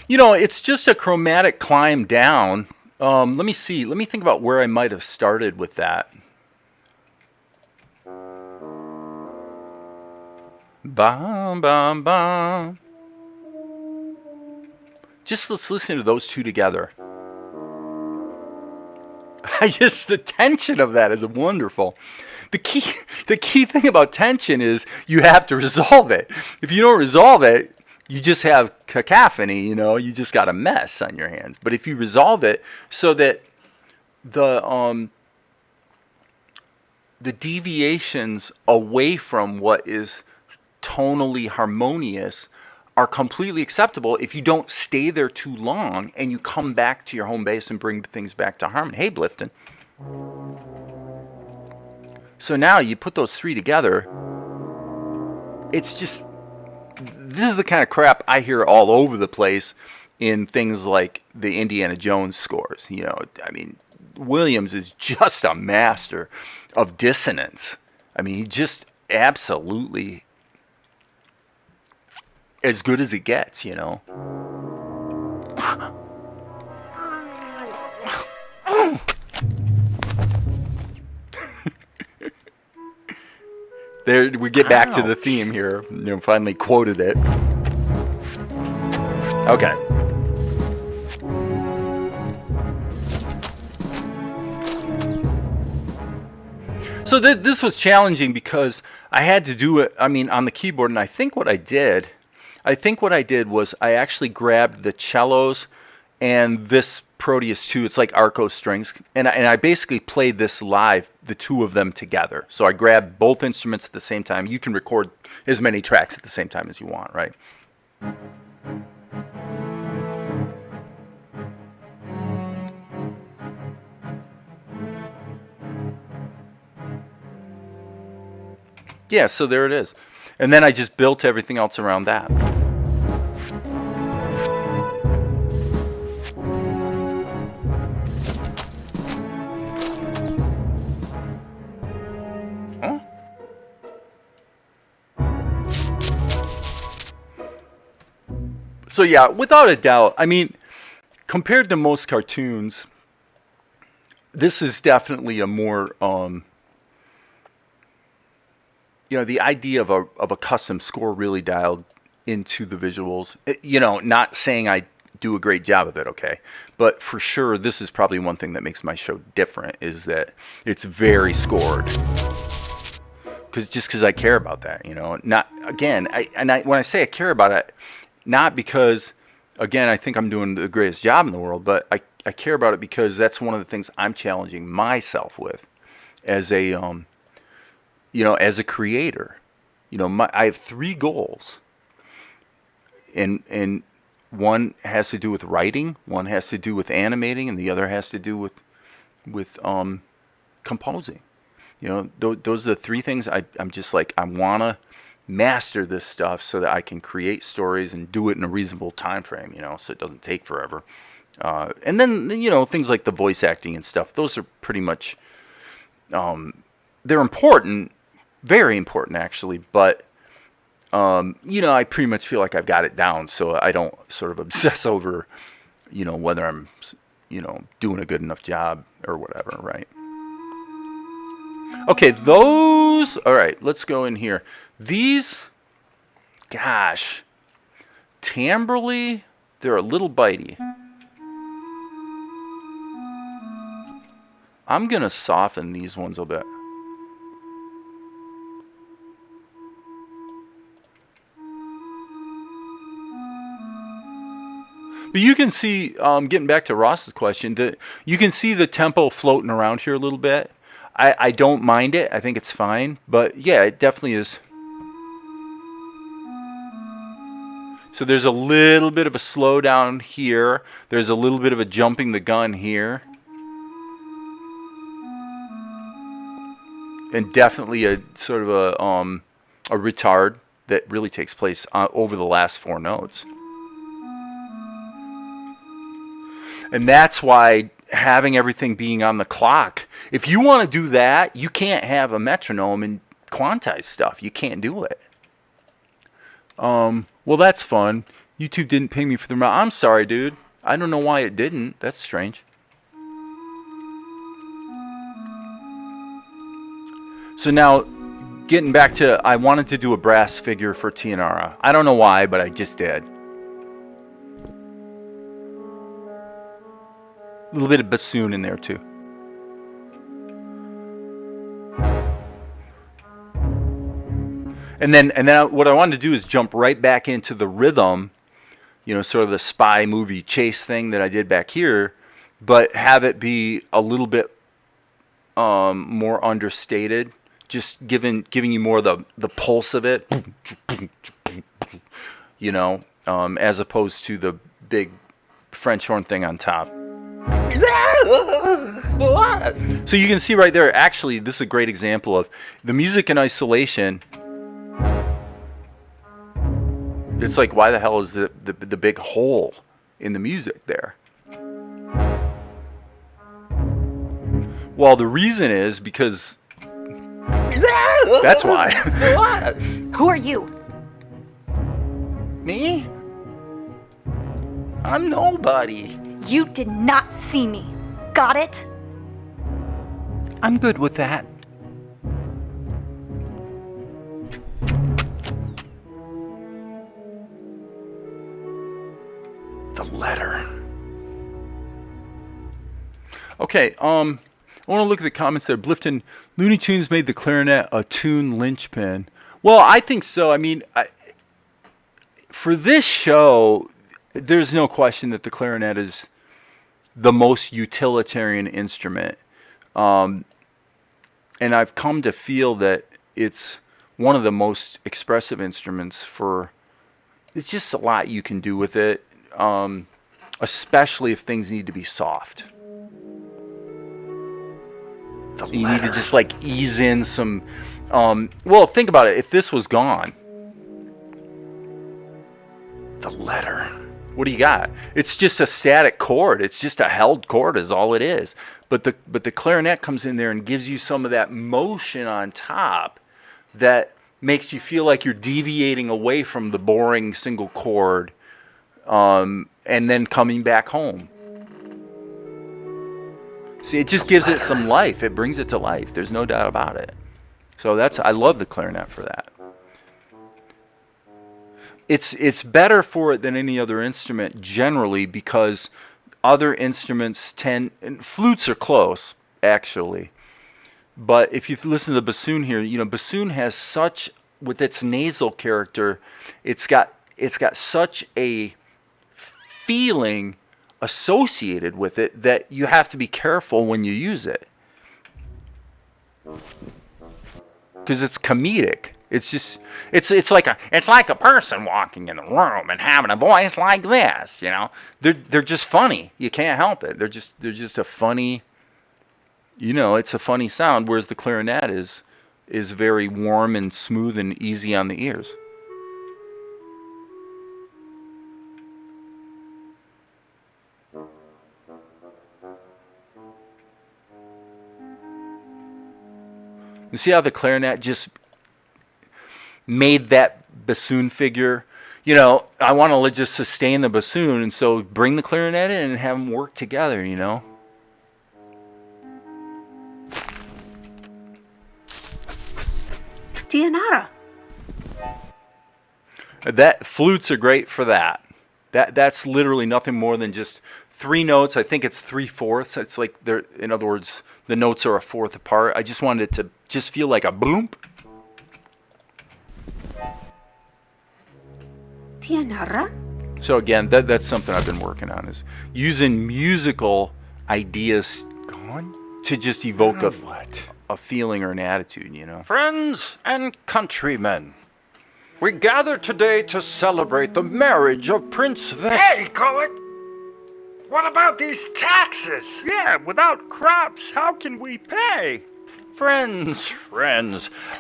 It's just a chromatic climb down. Let me see. Let me think about where I might have started with that. Bum, bum, bum. Just let's listen to those two together. The tension of that is wonderful. The key thing about tension is you have to resolve it. If you don't resolve it, you just have cacophony, you just got a mess on your hands. But if you resolve it so that the deviations away from what is tonally harmonious are completely acceptable if you don't stay there too long and you come back to your home base and bring things back to harmony. Hey, Blifton. So now you put those three together, it's just, this is the kind of crap I hear all over the place in things like the Indiana Jones scores. You know, I mean, Williams is just a master of dissonance. I mean, he just absolutely as good as it gets, you know. There, we get back to the theme here. You know, finally quoted it. Okay. So this was challenging because I had to do it, I mean, on the keyboard, and I think what I did was I actually grabbed the cellos and this Proteus 2, it's like Arco strings, and I basically played this live, the two of them together. So I grabbed both instruments at the same time. You can record as many tracks at the same time as you want, right? Yeah, so there it is. And then I just built everything else around that. Huh? So yeah, without a doubt, I mean, compared to most cartoons, this is definitely a more you know, the idea of a custom score really dialed into the visuals. You know, not saying I do a great job of it, okay? But for sure, this is probably one thing that makes my show different, is that it's very scored. Because I care about that, you know. Not, again, when I say I care about it, not because, again, I think I'm doing the greatest job in the world, but I care about it because that's one of the things I'm challenging myself with as a you know, as a creator. You know, I have 3 goals, and one has to do with writing, one has to do with animating, and the other has to do with composing. You know, those are the 3 things I'm just like, I want to master this stuff so that I can create stories and do it in a reasonable time frame, you know, so it doesn't take forever. And then, you know, things like the voice acting and stuff, those are pretty much, they're important, very important actually, but, you know, I pretty much feel like I've got it down, so I don't sort of obsess over, you know, whether I'm, you know, doing a good enough job or whatever, right? Okay, those, all right, let's go in here. These, gosh, timbrally, they're a little bitey. I'm going to soften these ones a bit. But you can see, getting back to Ross's question, you can see the tempo floating around here a little bit. I don't mind it. I think it's fine. But yeah, it definitely is. So there's a little bit of a slowdown here. There's a little bit of a jumping the gun here. And definitely a sort of a retard that really takes place over the last 4 notes. And that's why having everything being on the clock, if you want to do that, you can't have a metronome and quantize stuff. You can't do it. Well, that's fun. YouTube didn't pay me for the... I'm sorry, dude. I don't know why it didn't. That's strange. So now, getting back to... I wanted to do a brass figure for Tianara. I don't know why, but I just did. A little bit of bassoon in there too. And then what I wanted to do is jump right back into the rhythm, you know, sort of the spy movie chase thing that I did back here, but have it be a little bit more understated, just giving you more of the pulse of it, you know, as opposed to the big French horn thing on top. What? So you can see right there, actually, this is a great example of the music in isolation. It's like, why the hell is the big hole in the music there? Well, the reason is because that's why. What? Who are you? Me? I'm nobody. You did not see me. Got it? I'm good with that. The letter. Okay, I want to look at the comments there. Blifton, Looney Tunes made the clarinet a tune linchpin. Well, I think so. I mean, for this show, there's no question that the clarinet is the most utilitarian instrument. And I've come to feel that it's one of the most expressive instruments for, it's just a lot you can do with it, especially if things need to be soft. You need to just like ease in some, well, think about it. If this was gone, the letter, what do you got? It's just a static chord. It's just a held chord is all it is. But the clarinet comes in there and gives you some of that motion on top that makes you feel like you're deviating away from the boring single chord, and then coming back home. See, it just gives it some life. It brings it to life. There's no doubt about it. So I love the clarinet for that. It's better for it than any other instrument generally because other instruments and flutes are close, actually. But if you listen to the bassoon here, bassoon has such, with its nasal character, it's got such a feeling associated with it that you have to be careful when you use it. Because it's comedic. It's just it's like a person walking in the room and having a voice like this, They're just funny. You can't help it. They're just a funny, it's a funny sound, whereas the clarinet is very warm and smooth and easy on the ears. You see how the clarinet just made that bassoon figure? I want to just sustain the bassoon, and so bring the clarinet in and have them work together, Tianara. That flutes are great for that. That's literally nothing more than just 3 notes. I think it's 3/4. It's like in other words, the notes are a fourth apart. I just wanted it to just feel like a boom. Tianara? So again, that's something I've been working on, is using musical ideas to just evoke a feeling or an attitude, Friends and countrymen, we gather today to celebrate the marriage of Prince Hey, Cullet! What about these taxes? Yeah, without crops, how can we pay? Friends,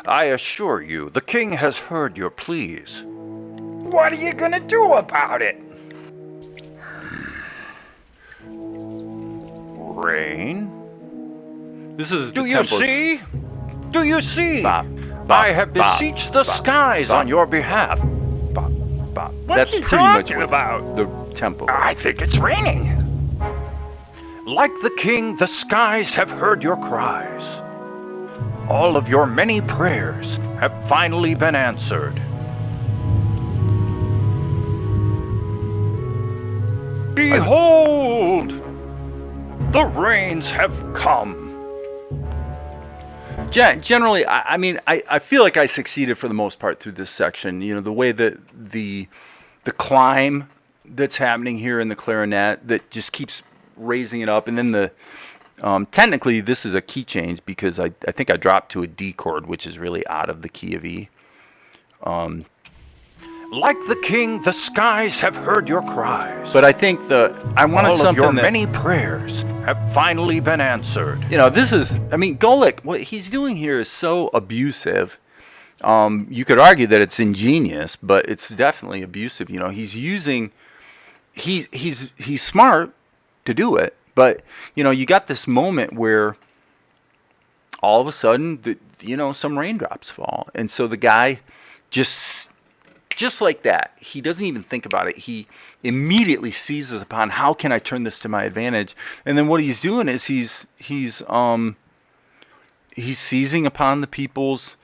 I assure you, the king has heard your pleas. What are you gonna do about it? Rain? This is Do the you tempos. see? Do you see? Bop, I have bop, beseeched the bop, skies bop. on your behalf. Bop, bop. What's That's he pretty much talking what about? the tempo. I think it's raining. Like the king, the skies have heard your cries. All of your many prayers have finally been answered. Behold! The rains have come. Generally, I feel like I succeeded for the most part through this section. The way that the climb that's happening here in the clarinet that just keeps raising it up, and then technically this is a key change because I think I dropped to a D chord, which is really out of the key of E. Like the king, the skies have heard your cries. But I think I wanted All of something your that many prayers have finally been answered. You know, this is, I mean, Golek, what he's doing here is so abusive. You could argue that it's ingenious, but it's definitely abusive. You know, he's using, he's smart to do it, but, you know, you got this moment where all of a sudden, you know, some raindrops fall. And so the guy just like that, he doesn't even think about it. He immediately seizes upon, how can I turn this to my advantage? And then what he's doing is he's seizing upon the people's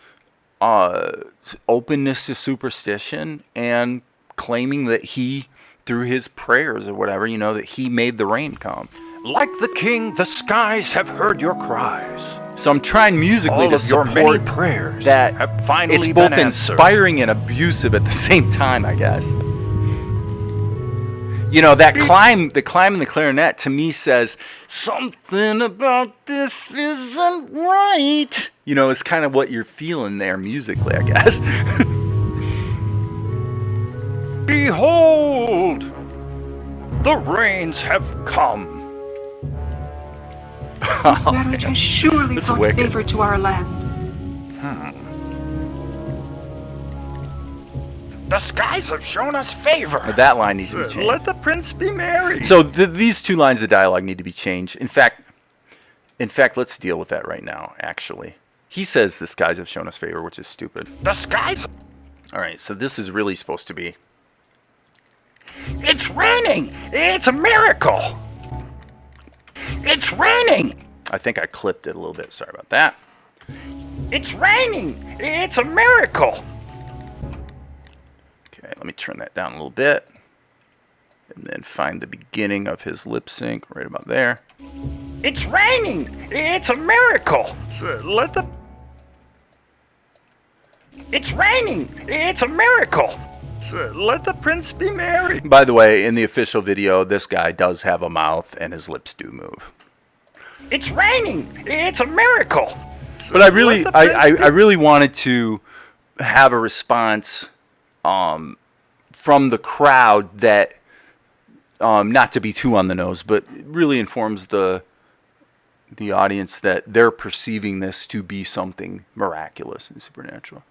openness to superstition and claiming that he, through his prayers or whatever, you know, that he made the rain come. Like the king, the skies have heard your cries. So I'm trying musically All to of your many support prayers that have finally it's been both answered. inspiring and abusive at the same time, I guess. You know, that climb in the clarinet to me says, something about this isn't right. You know, it's kind of what you're feeling there musically, I guess. Behold, the rains have come. This marriage has surely It's brought wicked. favor to our land. The skies have shown us favor. That line needs to be changed. Let the prince be married. So these two lines of dialogue need to be changed. In fact, let's deal with that right now, actually. He says the skies have shown us favor, which is stupid. The skies. All right, so this is really supposed to be... It's raining. It's a miracle. It's raining. I think I clipped it a little bit. Sorry about that. It's raining. It's a miracle. Okay, let me turn that down a little bit. And then find the beginning of his lip sync right about there. It's raining. It's a miracle. Let the It's raining. It's a miracle. let the prince be married. By the way, in the official video, this guy does have a mouth and his lips do move. It's raining. It's a miracle. But I really, Let the prince I really wanted to have a response from the crowd that, not to be too on the nose, but it really informs the audience that they're perceiving this to be something miraculous and supernatural.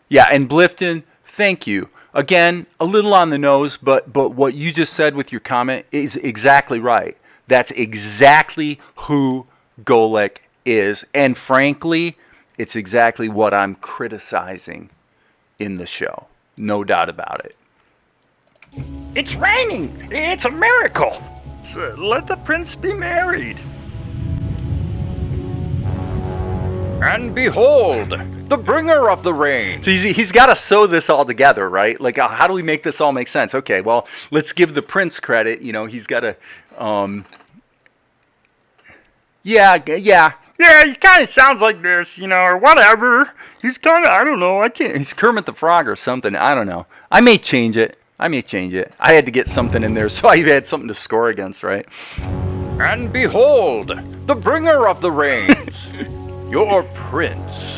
Yeah, and Blifton, thank you. Again, a little on the nose, but what you just said with your comment is exactly right. That's exactly who Golek is. And frankly, it's exactly what I'm criticizing in the show. No doubt about it. It's raining. It's a miracle. Let the prince be married. And behold, the bringer of the rain. So he's got to sew this all together, right? Like, how do we make this all make sense? Okay, well, let's give the prince credit. You know, he's got to... Yeah, Yeah, he kind of sounds like this, you know, or whatever. He's kind of, I don't know, I can't. he's Kermit the Frog or something. I don't know. I may change it. I had to get something in there, so I had something to score against, right? And behold, the bringer of the rains, your prince.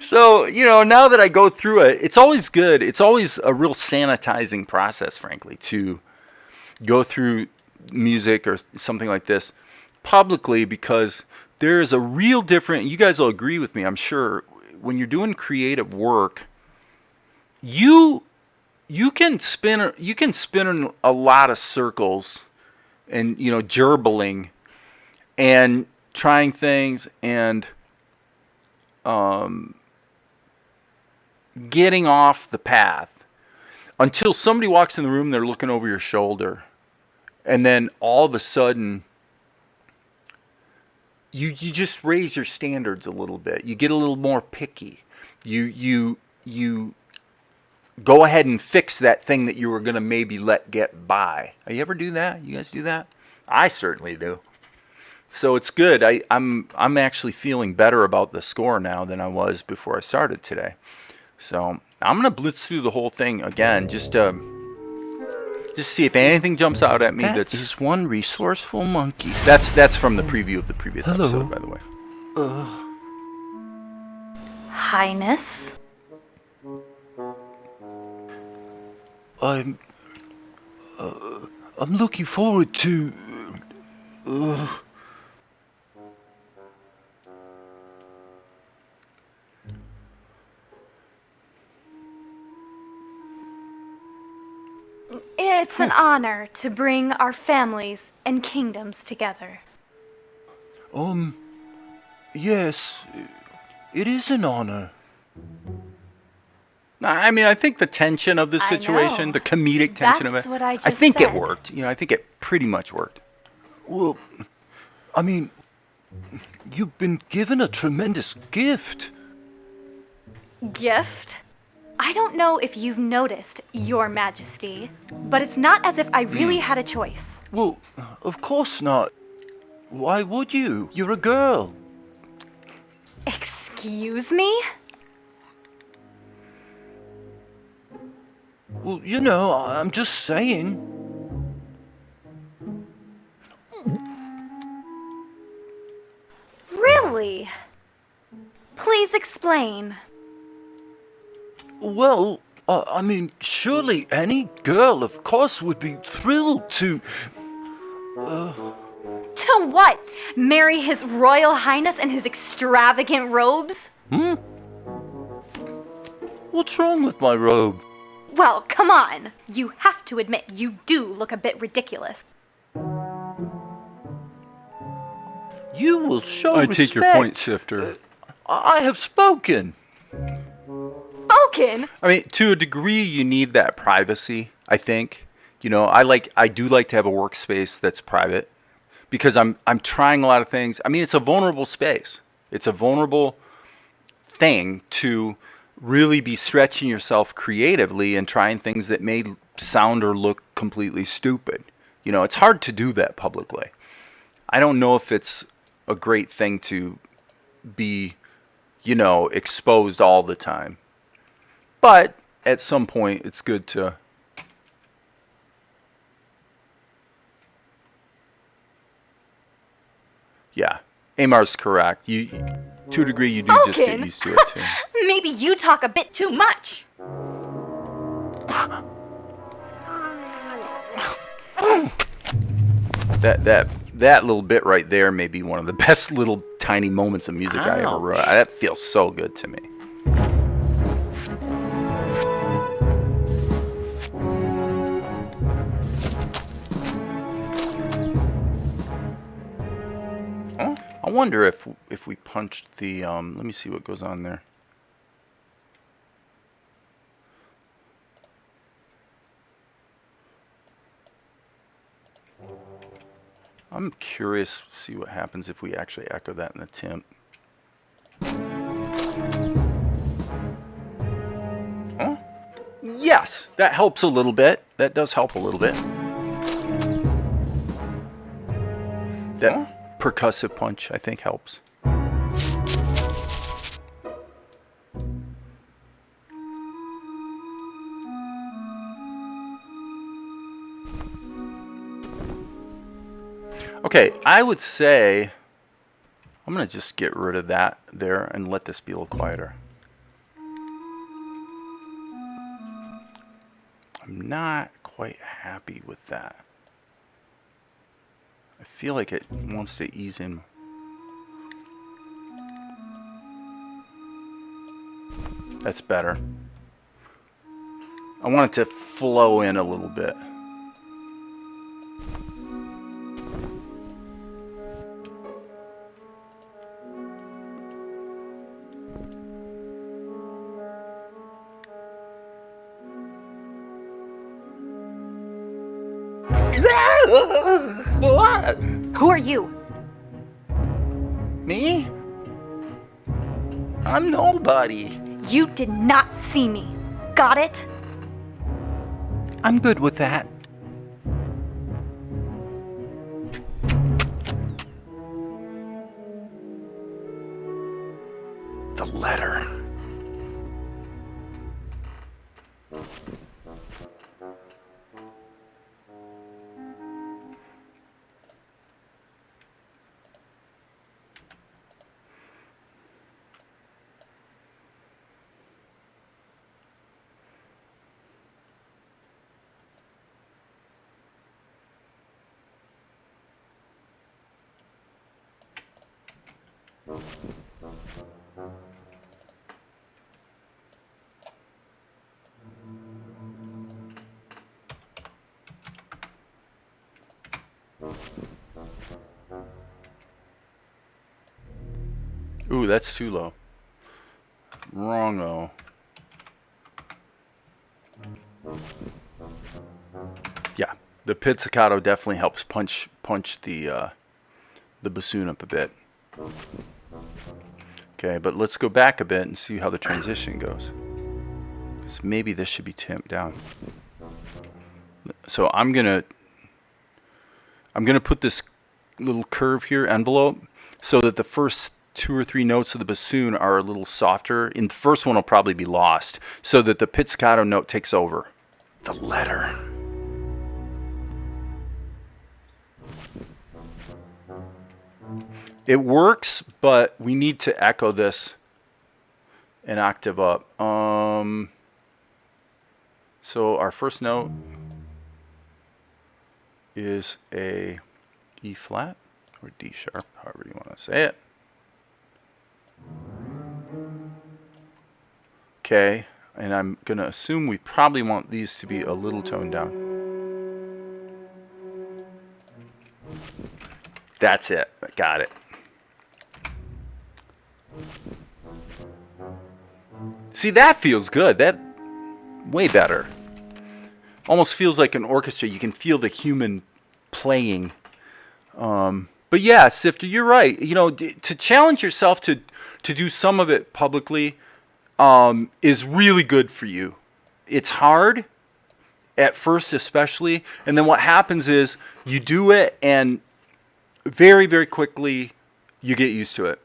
So, you know, now that I go through it, it's always good. It's always a real sanitizing process, frankly, to go through music or something like this publicly, because there is a real difference. You guys will agree with me, I'm sure. When you're doing creative work, you can spin in a lot of circles and, you know, gerbling and trying things and getting off the path until somebody walks in the room, they're looking over your shoulder, and then all of a sudden you just raise your standards a little bit. You get a little more picky. You go ahead and fix that thing that you were going to maybe let get by. You ever do that? You guys do that? I certainly do. So it's good. I'm actually feeling better about the score now than I was before I started today. So I'm gonna blitz through the whole thing again, just see if anything jumps out at me. That is one resourceful monkey. That's from the preview of the previous episode, by the way. Highness? I'm looking forward to. It's an honor to bring our families and kingdoms together. Yes, it is an honor. I mean, I think the tension of the I situation, know. the comedic tension That's of it, what I I just think it said. worked. I think it pretty much worked. Well, I mean, you've been given a tremendous gift. Gift? I don't know if you've noticed, Your Majesty, but it's not as if I really had a choice. Well, of course not. Why would you? You're a girl. Excuse me? Well, you know, I'm just saying. Really? Please explain. Well, I mean, surely any girl, of course, would be thrilled to. To what? Marry His Royal Highness in his extravagant robes? What's wrong with my robe? Well, come on. You have to admit you do look a bit ridiculous. You will show I respect. take your point, Sifter. I have spoken. Spoken? I mean, to a degree, you need that privacy, I think. I do like to have a workspace that's private because I'm trying a lot of things. I mean, it's a vulnerable space. It's a vulnerable thing to really be stretching yourself creatively and trying things that may sound or look completely stupid. It's hard to do that publicly. I don't know if it's a great thing to be, exposed all the time. But at some point, it's good to. Yeah, Amar's correct. To a degree, you do just get Spoken? used to it too. Maybe you talk a bit too much. That little bit right there may be one of the best little tiny moments of music I ever wrote. That feels so good to me. I wonder if we punched the let me see what goes on there. I'm curious to see what happens if we actually echo that in the temp. Huh? Yes, that helps a little bit. That does help a little bit. That percussive punch, I think, helps. Okay, I would say I'm going to just get rid of that there and let this be a little quieter. I'm not quite happy with that. I feel like it wants to ease in. That's better. I want it to flow in a little bit. What? Who are you? Me? I'm nobody. You did not see me. Got it? I'm good with that. The letter. Ooh, that's too low. Wrong-o. Yeah, the pizzicato definitely helps punch the bassoon up a bit. Okay, but let's go back a bit and see how the transition goes. Because maybe this should be tamped down. So I'm gonna put this little curve here, envelope, so that the first 2 or 3 notes of the bassoon are a little softer. In the first one will probably be lost, so that the pizzicato note takes over. The letter. It works, but we need to echo this an octave up. So our first note is a E flat or D sharp, however you want to say it. Okay, and I'm going to assume we probably want these to be a little toned down. That's it. Got it. See, that feels good. That way better. Almost feels like an orchestra. You can feel the human playing. But yeah, Sifter, you're right. You know, to challenge yourself to do some of it publicly is really good for you. It's hard at first, especially, and then what happens is you do it, and very, very quickly you get used to it.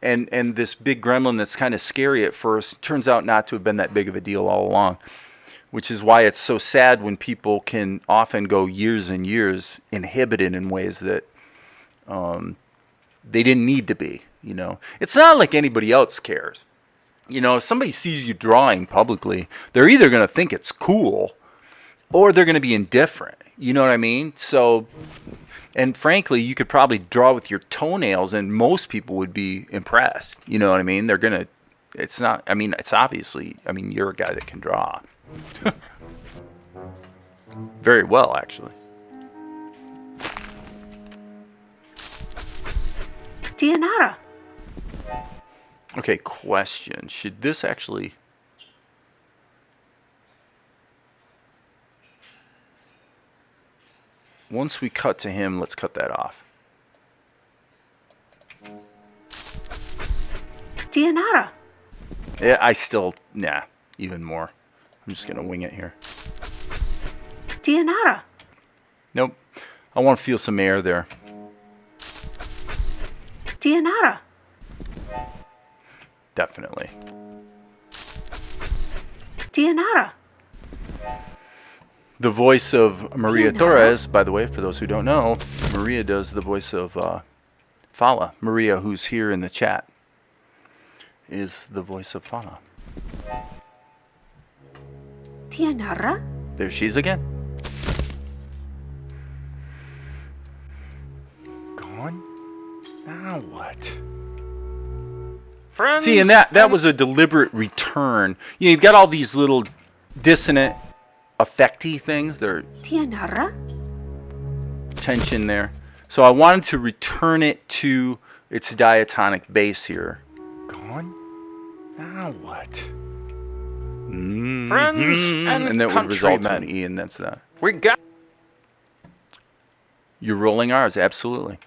And this big gremlin that's kind of scary at first turns out not to have been that big of a deal all along, which is why it's so sad when people can often go years and years inhibited in ways that they didn't need to be. You know, it's not like anybody else cares. You know, if somebody sees you drawing publicly, they're either going to think it's cool or they're going to be indifferent. You know what I mean? So, and frankly, you could probably draw with your toenails and most people would be impressed. You know what I mean? They're going to, it's not, I mean, it's obviously, I mean, you're a guy that can draw. Very well, actually. Tianara. Okay, question. Should this actually... Once we cut to him, let's cut that off. Tianara. Yeah, I still... Nah, even more. I'm just going to wing it here. Tianara. Nope. I want to feel some air there. Tianara. Definitely. Tianara. The voice of Maria Tianara. Torres, by the way, for those who don't know, Maria does the voice of Fala. Maria, who's here in the chat, is the voice of Fala. Tianara. There she is again. Gone? Now what? Friends, See, and that was a deliberate return. You know, you've got all these little dissonant, affecty things. They're Tianara. tension there. So I wanted to return it to its diatonic base here. Gone? Now what? Friends And that would result in an countrymen. E, and that's that. we got You're rolling R's, absolutely.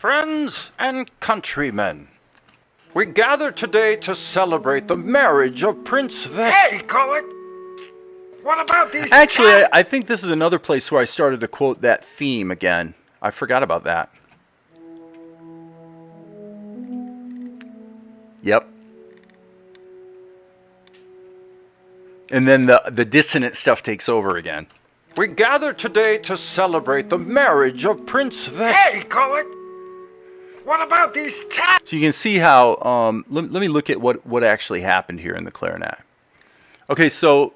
friends and countrymen. We gather today to celebrate the marriage of Prince Hey, Colin! What about these Actually, I think this is another place where I started to quote that theme again. I forgot about that. Yep. And then the dissonant stuff takes over again. We gather today to celebrate the marriage of Prince Hey, Colin! What about these tats? So you can see how, let me look at what actually happened here in the clarinet. Okay, so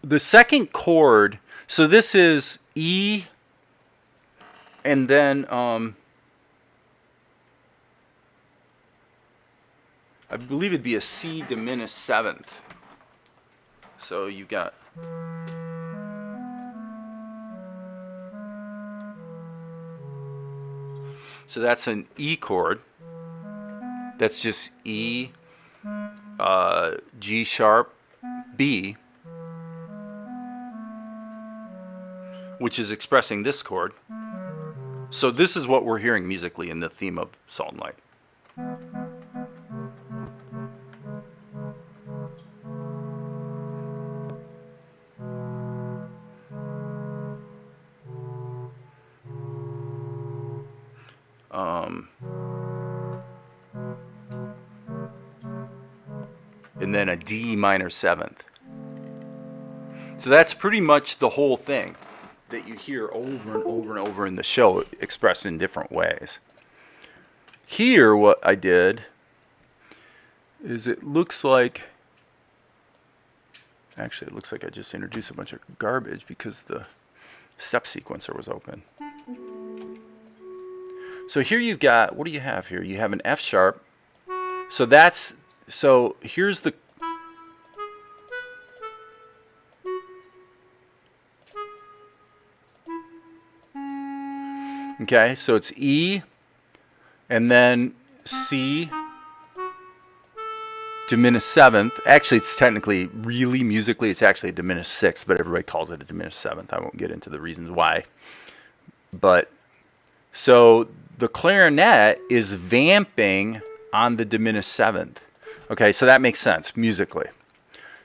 the second chord, so this is E, and then I believe it'd be a C diminished seventh. So you've got. So that's an E chord. That's just E, G sharp, B, which is expressing this chord. So this is what we're hearing musically in the theme of Salt and Light. And then a D minor seventh. So that's pretty much the whole thing that you hear over and over and over in the show, expressed in different ways. Here, what I did is it looks like I just introduced a bunch of garbage because the step sequencer was open. So here you've got, what do you have here? You have an F sharp. So here's the okay, so it's E and then C diminished seventh. Actually, it's technically, really musically, it's actually a diminished sixth, but everybody calls it a diminished seventh. I won't get into the reasons why. But so the clarinet is vamping on the diminished seventh. Okay, so that makes sense musically.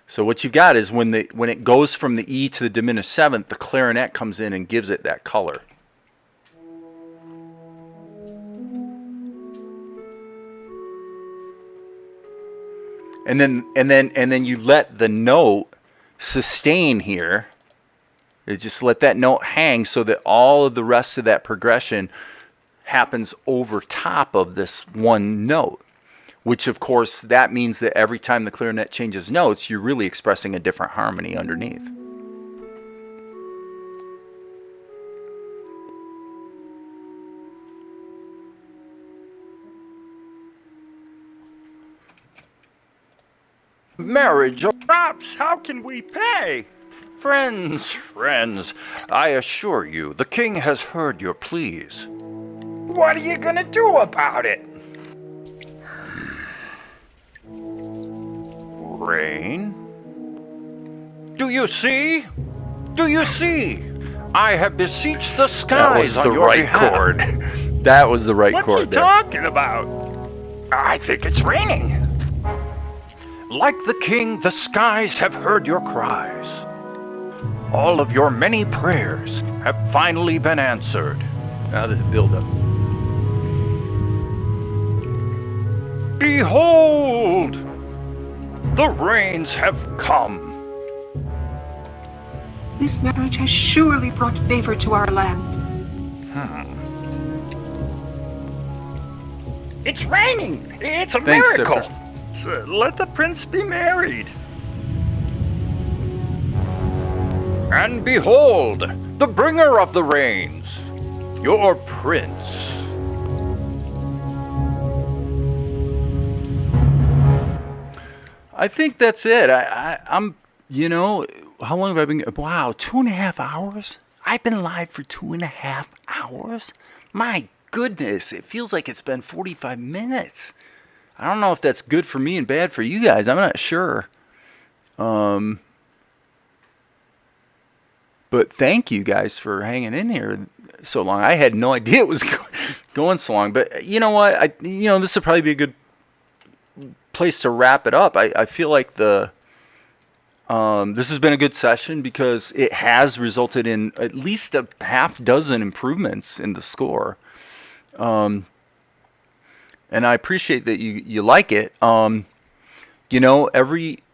So what you've got is when it goes from the E to the diminished seventh, the clarinet comes in and gives it that color. And then you let the note sustain here. You just let that note hang so that all of the rest of that progression happens over top of this one note. Which, of course, that means that every time the clarinet changes notes, you're really expressing a different harmony underneath. Marriage of crops, how can we pay? Friends, I assure you, the king has heard your pleas. What are you gonna do about it? Rain? Do you see? I have beseeched the skies on your behalf. chord. That was the right What's chord he there. talking about? I think it's raining. Like the king, the skies have heard your cries. All of your many prayers have finally been answered. Now the build up. Behold! The rains have come. This marriage has surely brought favor to our land. It's raining. It's a Thanks, miracle. Zipper. So let the prince be married. And behold, the bringer of the rains, your prince. I think that's it. I'm, how long have I been? Wow, 2.5 hours? I've been live for 2.5 hours? My goodness, it feels like it's been 45 minutes. I don't know if that's good for me and bad for you guys. I'm not sure. But thank you guys for hanging in here so long. I had no idea it was going so long. But you know what? This would probably be a good place to wrap it up. I feel like this has been a good session because it has resulted in at least a half dozen improvements in the score. And I appreciate that you like it. Every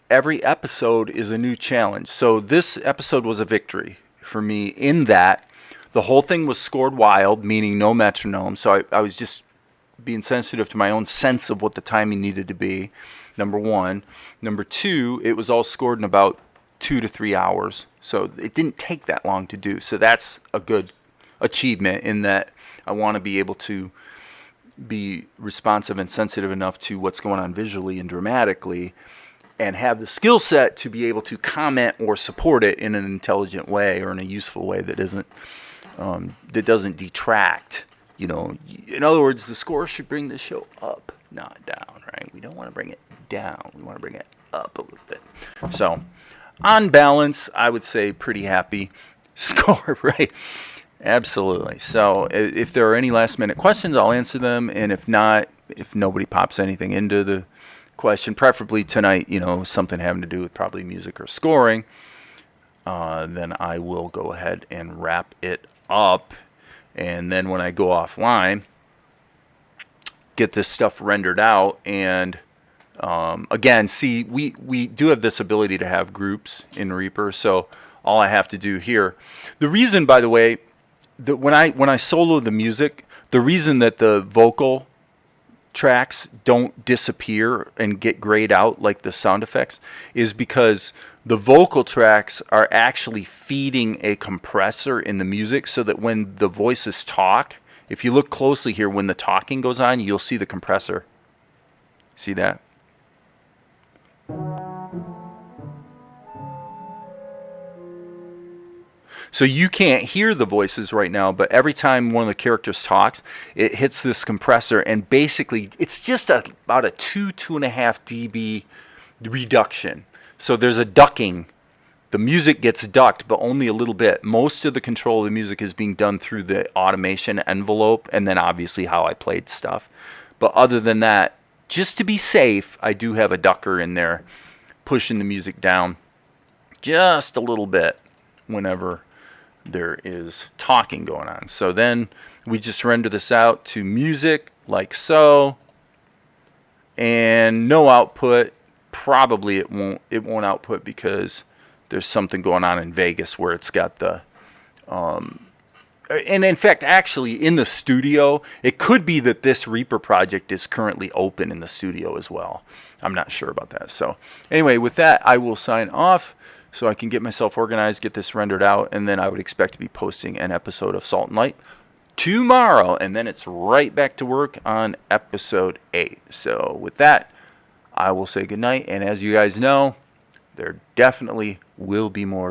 episode is a new challenge. So this episode was a victory for me in that the whole thing was scored wild, meaning no metronome. So I was just being sensitive to my own sense of what the timing needed to be, number one. Number two, it was all scored in about 2 to 3 hours. So it didn't take that long to do. So that's a good achievement in that I want to be able to be responsive and sensitive enough to what's going on visually and dramatically, and have the skill set to be able to comment or support it in an intelligent way or in a useful way that doesn't detract. You know, in other words, the score should bring the show up, not down, right? We don't want to bring it down. We want to bring it up a little bit. So, on balance, I would say pretty happy score, right? Absolutely. So, if there are any last minute questions, I'll answer them. And if not, if nobody pops anything into the question, preferably tonight, you know, something having to do with probably music or scoring, then I will go ahead and wrap it up. And then when I go offline, get this stuff rendered out. And again, see, we do have this ability to have groups in Reaper. So all I have to do here, the reason, by the way, that when I solo the music, the reason that the vocal tracks don't disappear and get grayed out like the sound effects is because the vocal tracks are actually feeding a compressor in the music, so that when the voices talk, if you look closely here, when the talking goes on, you'll see the compressor. See that? So you can't hear the voices right now, but every time one of the characters talks, it hits this compressor, and basically it's just about a 2.5 dB reduction. So there's a ducking. The music gets ducked, but only a little bit. Most of the control of the music is being done through the automation envelope, and then obviously how I played stuff. But other than that, just to be safe, I do have a ducker in there pushing the music down just a little bit whenever there is talking going on. So then we just render this out to music like so, and no output. Probably it won't output because there's something going on in Vegas where it's got the and in fact, actually in the studio, it could be that this Reaper project is currently open in the studio as well. I'm not sure about that. So anyway, with that, I will sign off so I can get myself organized, get this rendered out, and then I would expect to be posting an episode of Salt and Light tomorrow, and then it's right back to work on episode 8. So with that, I will say goodnight, and as you guys know, there definitely will be more